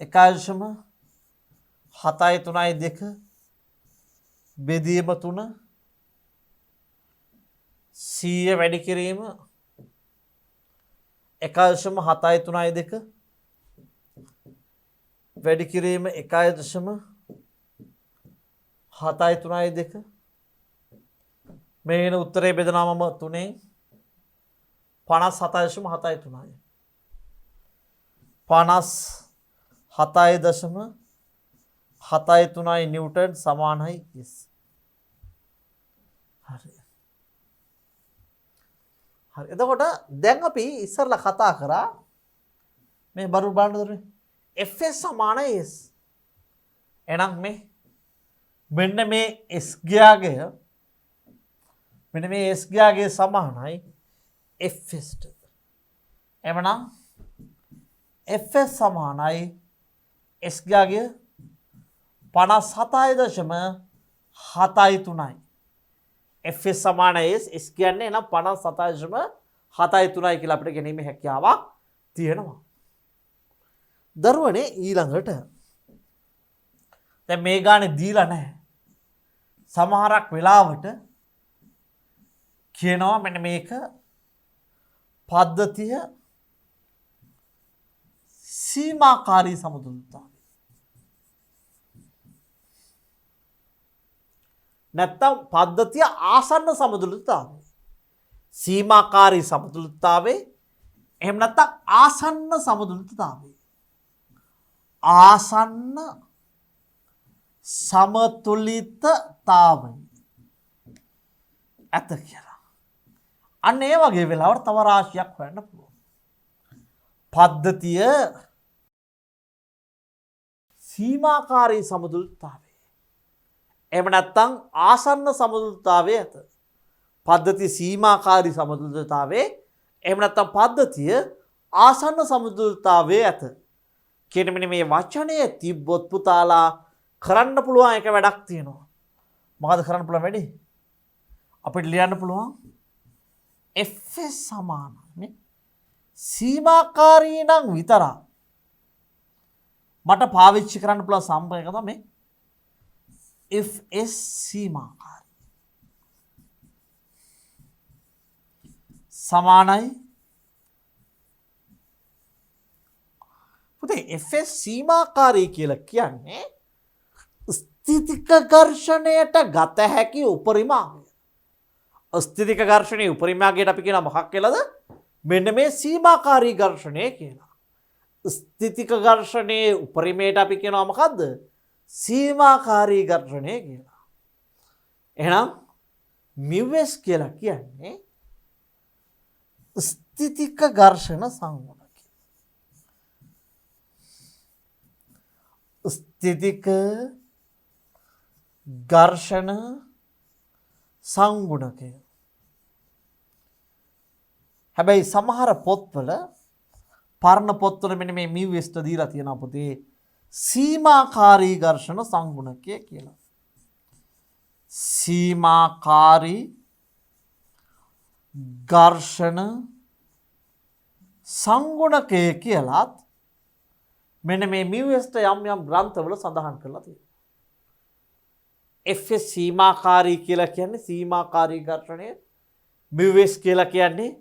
1.7යි 3යි 2 බෙදීම 3 100 වැඩි කිරීම 1.7යි 3යි 2 වැඩි කිරීම 1.7යි 3යි 2 මේන උත්තරේ බෙදනවා මම 3ෙන් 57.7යි 3යි 57.7යි 3යි නිව්ටන් සමානයි s. හරි. හරි. එතකොට දැන් අපි ඉස්සරලා කතා කරා මේ බරු බලන්න දුන්නේ Fs සමානයි s. එහෙනම් මෙන්න මේ s ගියාගේ මෙන්න මේ s ගියාගේ සමානයි Fs ට. එමනම් Fs සමානයි s ගියාගේ 57.73යි. Fs සමානයි s කියන්නේ එහෙනම් 57.73යි කියලා අපිට ගැනීමේ හැකියාවක් තියෙනවා. දරුවනේ ඊළඟට දැන් මේ ගානේ දීලා නැහැ. සමහරක් වෙලාවට කියනවා මෙන්න මේක පද්ධතිය සීමාකාරී සමතුලිතතාවය. නැත්තම් පද්ධතිය ආසන්න සමතුලිතතාවය. සීමාකාරී සමතුලිතතාවය එහෙම නැත්තම් ආසන්න සමතුලිතතාවය. ආසන්න සමතුලිතතාවය ඇත කියලා. අන්න ඒ වගේ වෙලාවට තව රාශියක් හොයන්න පුළුවන්. පද්ධතිය සීමාකාරී සමතුලිතතාවය. එහෙම නැත්නම් ආසන්න සමතුලිතතාවය ඇත. පද්ධතිය සීමාකාරී සමතුලිතතාවය එහෙම නැත්නම් පද්ධතිය ආසන්න සමතුලිතතාවය ඇත. කියන මෙන්න මේ වචනය තිබ්බොත් පුතාලා කරන්න පුළුවන් එක වැඩක් තියෙනවා. මොකද කරන්න පුළුවන් වැඩි? අපිට ලියන්න පුළුවන් Fs සමානයි සීමාකාරී නම් විතරක් මට පාවිච්චි කරන්න පුළුවන් සම්ප්‍රදාය තමයි Fs සීමාකාරී සමානයි පුතේ Fs සීමාකාරී කියලා කියන්නේ ස්ථිතික ඝර්ෂණයට ගත හැකි උපරිමාවය. ස්ථිතික ඝර්ෂණයේ උපරිමාවයට අපි කියනවා මොකක් කියලාද? මෙන්න මේ සීමාකාරී ඝර්ෂණය කියලා. ස්ථිතික ඝර්ෂණයේ උපරිමයට අපි කියනවා මොකද්ද? සීමාකාරී ඝර්ෂණය කියලා. එහෙනම් μs කියලා කියන්නේ ස්ථිතික ඝර්ෂණ සංගුණකය. ස්ථිතික ඝර්ෂණ සංගුණකය. හැබැයි සමහර පොත්වල පරණ පොත්වල මෙන්න මේ මිව්වෙස්ට දීලා තියෙනවා පුතේ සීමාකාරී ඝර්ෂණ සංගුණකය කියලා. සීමාකාරී ඝර්ෂණ සංගුණකය කියලත් මෙන්න මේ මිව්වෙස්ට යම් යම් ග්‍රන්ථවල සඳහන් කරලා තියෙනවා. FS සීමාකාරී කියලා කියන්නේ සීමාකාරී ඝර්ෂණය. මිව්වෙස් කියලා කියන්නේ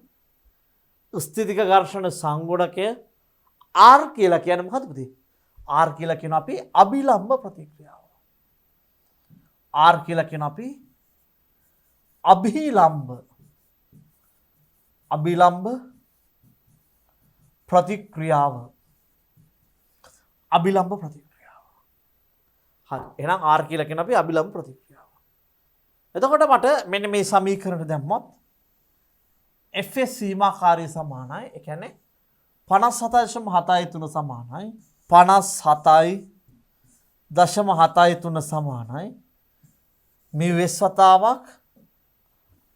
ස්ථිතික ඝර්ෂණ සංගුණකය. R කියලා කියන්නේ මොකද්ද පුතේ? R කියලා කියන අපි අභිලම්බ ප්‍රතික්‍රියාව. R කියලා කියන අපි අභිලම්බ ප්‍රතික්‍රියාව. අභිලම්බ ප්‍රතික්‍රියාව. හරි. එහෙනම් R කියලා කියන අපි අභිලම්බ ප්‍රතික්‍රියාව. එතකොට මට මෙන්න මේ සමීකරණ දැම්මොත් Fs සීමාකාරී සමානයි. ඒ කියන්නේ 57.73 සමානයි 57.73 සමානයි මිව්ස් වතාවක්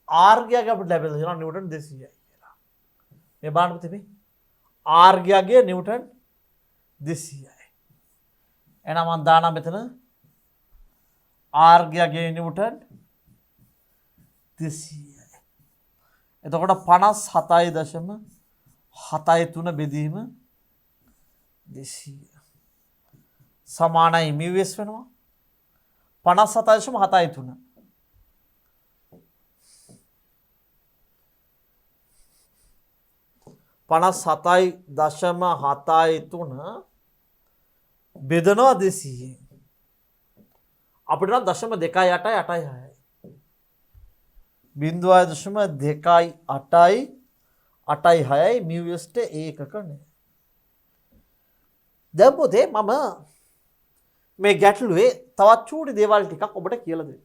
R ගියාගේ අපිට ලැබෙලා තියෙනවා නිව්ටන් 200යි කියලා. මේ බලන්න පුතේ R ගියාගේ නිව්ටන් 200යි. එහෙනම් මම දානවා මෙතන R ගියාගේ නිව්ටන් 200යි. එතකොට 57.73 බෙදීම 200 සමානයි මිව්ස් වෙනවා 57.73. 57.73 බෙදනවා 200. අපිට නම් 0.2886. 0.2886 මිව්ස්ට ඒකක නෑ. දැන් පොතේ මම මේ ගැටලුවේ තවත් චූටි දේවල් ටිකක් ඔබට කියලා දෙන්න.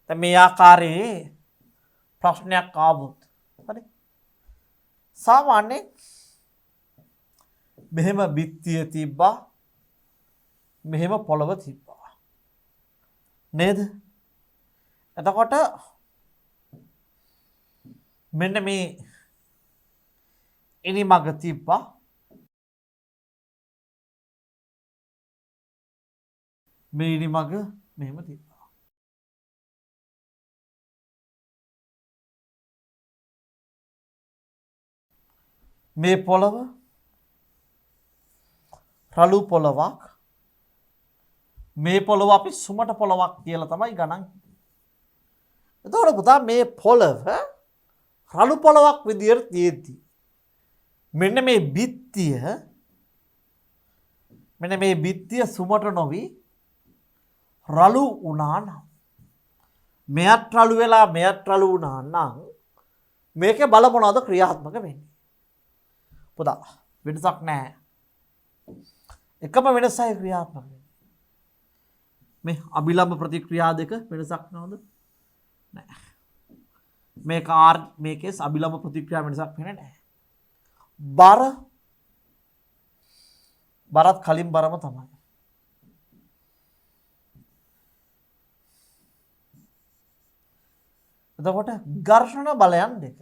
දැන් මේ ආකාරයේ ප්‍රශ්නයක් ආවොත් හරි. සාමාන්‍යයෙන් මෙහෙම බිත්තිය තිබ්බා මෙහෙම පොළව තිබ්බා. නේද? එතකොට මෙන්න මේ ඉනිමග තිබ්බා. මේ ඉනිමග මෙහෙම තිබ්බා. මේ පොළව රළු පොළවක්. මේ පොළව අපි සුමට පොළවක් කියලා තමයි ගණන්. එතකොට පුතා මේ පොළව රළු පොළවක් විදියට තියෙද්දි මෙන්න මේ බිත්තිය සුමට නොවි රළු වුණා නම් මෙයත් රළු වෙලා මෙයත් රළු වුණා නම් මේකේ බල මොනවද ක්‍රියාත්මක වෙන්නේ? පුතා වෙනසක් නැහැ. එකම වෙනසයි ක්‍රියාත්මක වෙන්නේ. මේ අභිලම්බ ප්‍රතික්‍රියා දෙක වෙනසක් නෝද? නැහැ. මේක R මේකේ අභිලම්බ ප්‍රතික්‍රියා වෙනසක් වෙන්නේ නැහැ. බරත් කලින් බරම තමයි. එතකොට ඝර්ෂණ බලයන් දෙක.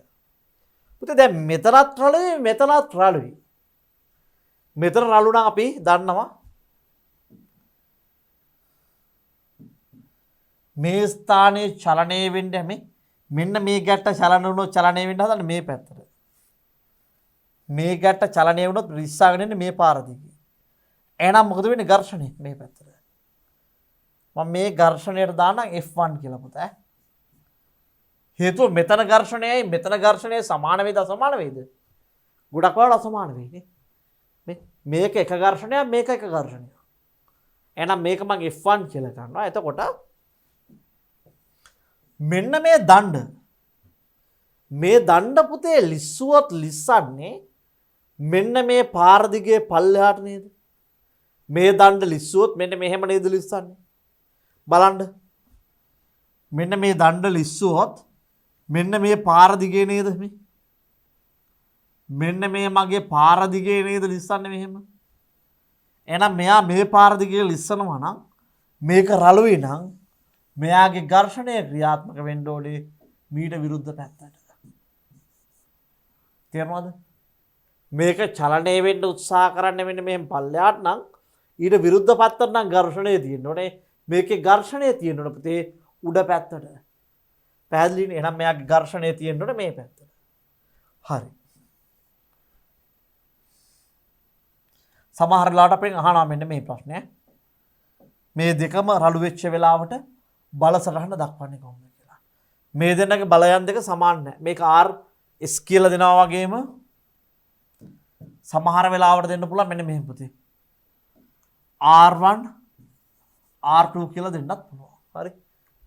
පුතේ දැන් මෙතනත් රළුයි මෙතනත් රළුයි. මෙතන රළු නම් අපි දන්නවා මේ ස්ථානයේ චලනය වෙන්න හැමේ මෙන්න මේ ගැට්ට චලන වුණොත් චලනය වෙන්න හදන්නේ මේ පැත්තට. මේ ගැට්ට චලනය වුණොත් රිස්සාගෙන ඉන්නේ මේ පාර දිගේ. එහෙනම් මොකද වෙන්නේ ඝර්ෂණය මේ පැත්තට. මම මේ ඝර්ෂණයට දාන්නම් F1 කියලා පුතා. හේතුව මෙතන ඝර්ෂණයයි මෙතන ඝර්ෂණය සමාන වේද අසමාන වේද? ගොඩක් වල අසමාන වෙන්නේ. මේක එක ඝර්ෂණයක් මේක එක ඝර්ෂණයක්. එහෙනම් මේක මම F1 කියලා ගන්නවා. එතකොට මෙන්න මේ දණ්ඩ පුතේ ලිස්සුවත් ලිස්සන්නේ මෙන්න මේ පාර දිගේ පල්ලෙහාට නේද? මේ දණ්ඩ ලිස්සුවොත් මෙන්න මෙහෙම නේද ලිස්සන්නේ? බලන්න. මෙන්න මේ දණ්ඩ ලිස්සුවොත් මෙන්න මේ පාර දිගේ නේද මේ? මෙන්න මේ මගේ පාර දිගේ නේද ලිස්සන්නේ මෙහෙම. එහෙනම් මෙයා මේ පාර දිගේ ලිස්සනවා නම් මේක රළුයි නම් මෙයාගේ ඝර්ෂණය ක්‍රියාත්මක වෙන්න ඕනේ මීට විරුද්ධ පැත්තට. තේරුණාද? මේක චලනය වෙන්න උත්සාහ කරන්න මෙන්න මෙහෙම පල්ලෙහාට නම් ඊට විරුද්ධ පැත්තට නම් ඝර්ෂණය තියෙන්න ඕනේ. මේකේ ඝර්ෂණය තියෙන්න ඕනේ පුතේ උඩ පැත්තට. පැහැදිලිනේ? එහෙනම් මෙයාගේ ඝර්ෂණය තියෙන්න ඕනේ මේ පැත්තට. හරි. සමහර වෙලාවට අපෙන් අහනවා මෙන්න මේ ප්‍රශ්නය. මේ දෙකම රළු වෙච්ච වෙලාවට බල සටහන දක්වන්නේ කොහොමද කියලා. මේ දෙන්නගේ බලයන් දෙක සමාන නැහැ. මේක R S කියලා දෙනවා වගේම සමහර වෙලාවට දෙන්න පුළුවන් මෙන්න මෙහෙම පුතේ. R1 R2 කියලා දෙන්නත් පුළුවන්. හරි.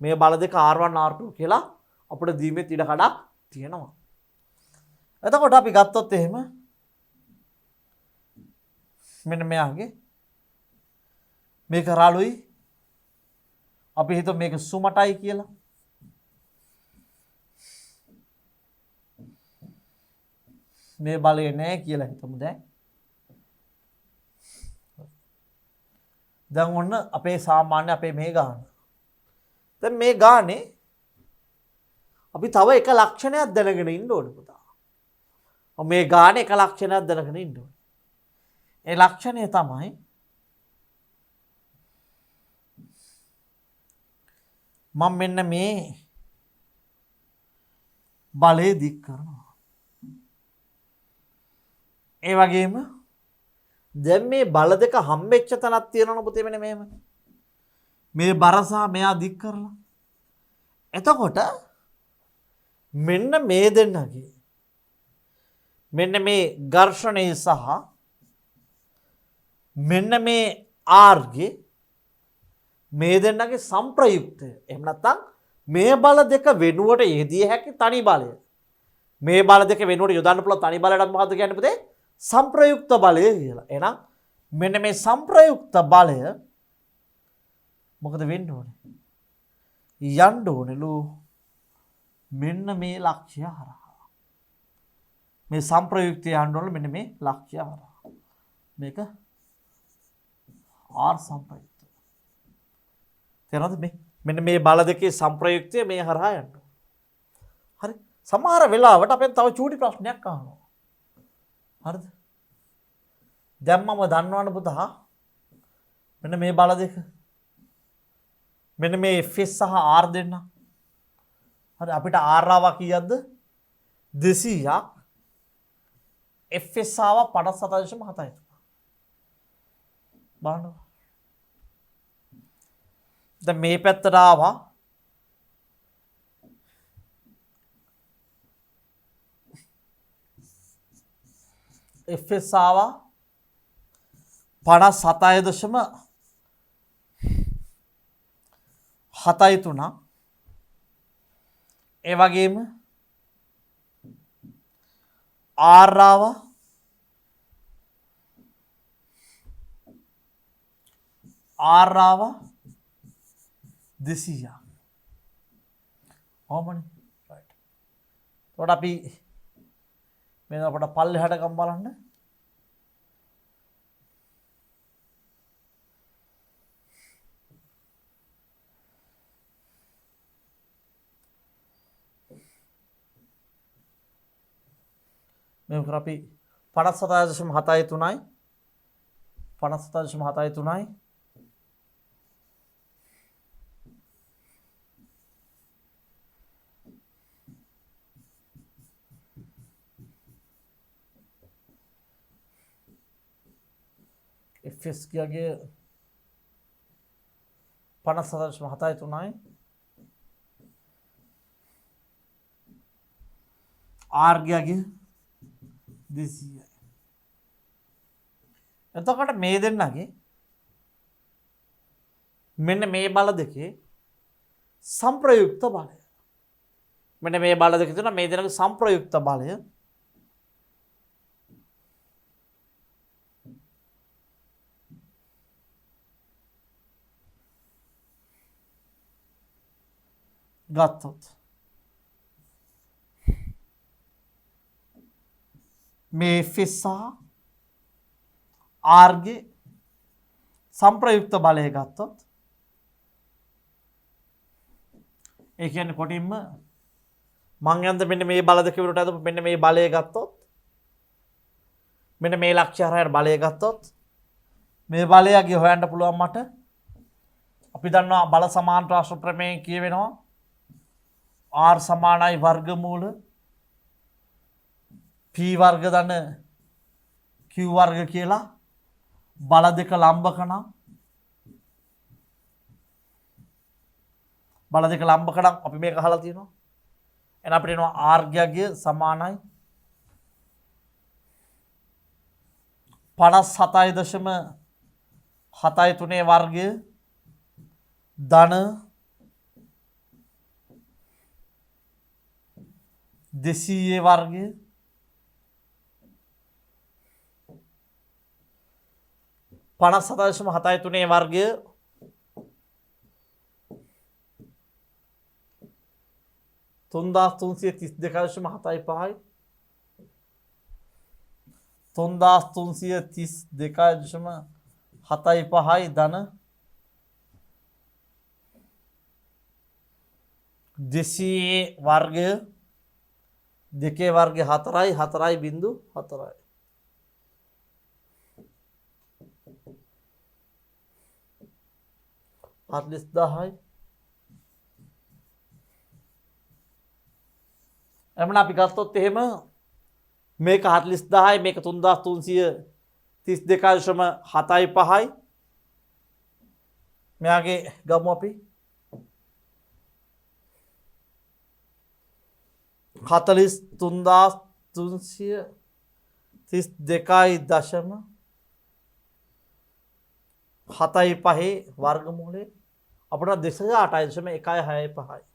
මේ බල දෙක R1 R2 කියලා අපිට දීමේ ඉඩ කඩක් තියෙනවා. එතකොට අපි ගත්තොත් එහෙම මෙන්න මෙයාගේ මේක රළුයි අපි හිතමු මේක සුමටයි කියලා. මේ බලය නැහැ කියලා හිතමු දැන්. දැන් ඔන්න අපේ සාමාන්‍ය අපේ මේ ගාන. දැන් මේ ගානේ අපි තව එක ලක්ෂණයක් දැනගෙන ඉන්න ඕනේ පුතා. මේ ගානේ එක ලක්ෂණයක් දැනගෙන ඉන්න ඕනේ. ඒ ලක්ෂණය තමයි මම මෙන්න මේ බලය දික් කරනවා. ඒ වගේම දැන් මේ බල දෙක හම්බෙච්ච තැනක් තියෙනවනේ පුතේ මෙන්න මෙහෙම. මේ බරසහ මෙයා දික් කරලා. එතකොට මෙන්න මේ දෙන්නගේ මෙන්න මේ ඝර්ෂණය සහ මෙන්න මේ R ගේ මේ දෙන්නගේ සංප්‍රයුක්තය. එහෙම නැත්නම් මේ බල දෙක වෙනුවට යෙදිය හැකි තනි බලය. මේ බල දෙක වෙනුවට යොදන්න පුළුවන් තනි බලයට මොකද්ද කියන්නේ පුතේ? සංප්‍රයුක්ත බලය කියලා. එහෙනම් මෙන්න මේ සංප්‍රයුක්ත බලය මොකද වෙන්න ඕනේ? යන්න ඕනෙලු මෙන්න මේ ලක්ෂ්‍ය හරහා. මේ සංප්‍රයුක්තය යන්න ඕනේ මෙන්න මේ ලක්ෂ්‍ය හරහා. මේක R සංප්‍රයුක්ත. තේරෙනවද මේ? මෙන්න මේ බල දෙකේ සංප්‍රයුක්තය මේ හරහා යන්න ඕනේ. හරි. සමහර වෙලාවට අපෙන් තව චූටි ප්‍රශ්නයක් අහනවා. හරිද? දැන් මම දන්නවනේ පුතා මෙන්න මේ බල දෙක මෙන්න මේ Fs සහ R දෙන්න. හරි අපිට R ආවා කීයක්ද? 200ක්. Fs ආවා 57.7යි. බලන්න. දැන් මේ පැත්තට ආවා Fs ආවා 57.73. ඒ වගේම R ආවා R ආවා 200. ඕමනේ. රයිට්. එතකොට අපි මේ අපට පල්ලෙහාට ගම් බලන්න. මේක අපි 57.73යි 57.73යි Fs ගියගේ 57.73යි R ගියගේ 200යි. එතකොට මේ දෙන්නගේ මෙන්න මේ බල දෙකේ සංප්‍රයුක්ත බලය. මෙන්න මේ බල දෙක තියෙනවා මේ දෙන්නගේ සංප්‍රයුක්ත බලය ගත්තොත් මේ Fs සහ R ගේ සංප්‍රයුක්ත බලය ගත්තොත් ඒ කියන්නේ කොටින්ම මං යන්ද මෙන්න මේ බල දෙක විතර අදපු මෙන්න මේ බලය ගත්තොත් මෙන්න මේ ලක්ෂ්‍ය හරයට බලය ගත්තොත් මේ බලයගේ හොයන්න පුළුවන් මට අපි දන්නවා බල සමාන්තර ආශ්‍රිත ප්‍රමේයය කියවෙනවා R සමානයි වර්ගමූල p වර්ග ධන q වර්ග කියලා බල දෙක ලම්බක නම් බල දෙක ලම්බක නම් අපි මේක අහලා තියෙනවා එහෙනම් අපිට එනවා r ගය සමානයි 57.73 වර්ගය ධන 200 වර්ගය 57.73 වර්ගය 3332.75යි 3332.75යි ධන 200 වර්ගය දෙකේ වර්ගය 4යි 4.4යි 40000යි එමන අපි ගත්තොත් එහෙම මේක 40000යි මේක 3332.75යි මෙයාගේ ගමු අපි 43332.75 වර්ගමූලය අපිට 208.165යි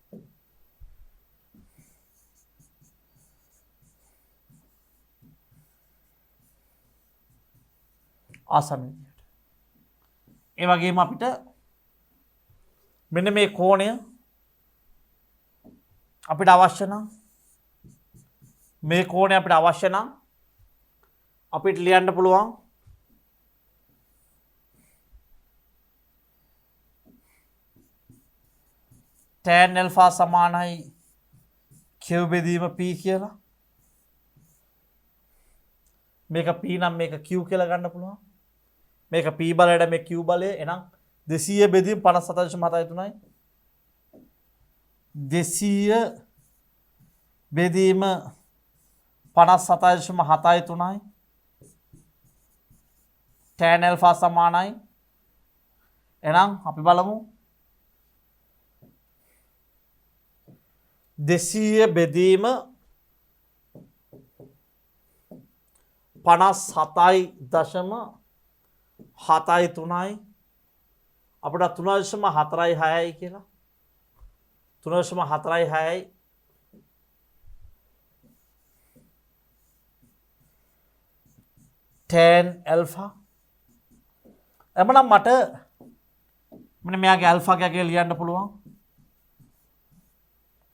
ආසන්න විදිහට. ඒ වගේම අපිට මෙන්න මේ කෝණය අපිට අවශ්‍ය නම් මේ කෝණය අපිට අවශ්‍ය නම් අපිට ලියන්න පුළුවන් tan alpha සමානයි q බෙදීම p කියලා. මේක p නම් මේක q කියලා ගන්න පුළුවන්. මේක p බලයට මේ q බලය එහෙනම් 200 බෙදීම 57.73යි 200 බෙදීම 57.73යි tan alpha සමානයි එහෙනම් අපි බලමු 200 බෙදීම 57.73යි අපිට 3.46යි කියලා 3.46යි tan alpha එමනම් මට මෙන්න මෙයාගේ alpha ගාගේ ලියන්න පුළුවන්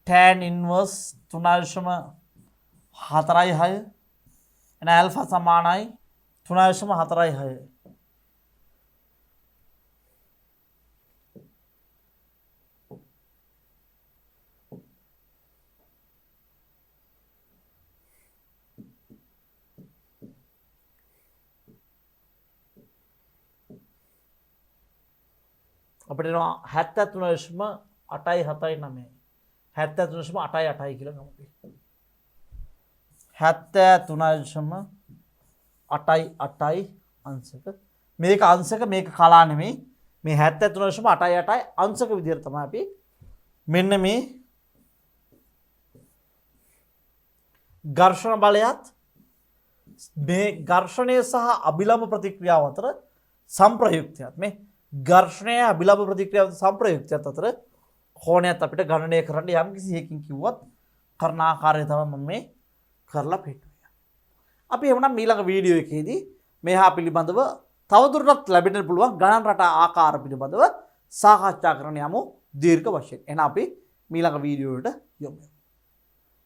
tan inverse 3.46 එන alpha සමානයි 3.46 අපිට එනවා 73.879 73.88 කියලා ගමු අපි 73.88 අංශක මේක අංශක මේක කලා නෙමෙයි මේ 73.88 අංශක විදිහට තමයි අපි මෙන්න මේ ඝර්ෂණ බලයත් මේ ඝර්ෂණය සහ අභිලම්බ ප්‍රතික්‍රියාව අතර සම්ප්‍රයුක්තයත් මේ ඝර්ෂණය අභිලම්බ ප්‍රතික්‍රියාව සම්ප්‍රයුක්තයත් අතර කෝණයත් අපිට ගණනය කරන්න යම් කිසි හේකින් කිව්වත් කරන ආකාරය තමයි මම මේ කරලා පෙන්නන්නේ. අපි එහෙනම් ඊළඟ වීඩියෝ එකේදී මේහා පිළිබඳව තවදුරටත් ලැබෙන්න පුළුවන් ගණන් රට ආකාර පිළිබඳව සාකච්ඡා කරන්න යමු දීර්ඝ වශයෙන්. එහෙනම් අපි ඊළඟ වීඩියෝ එකට යමු.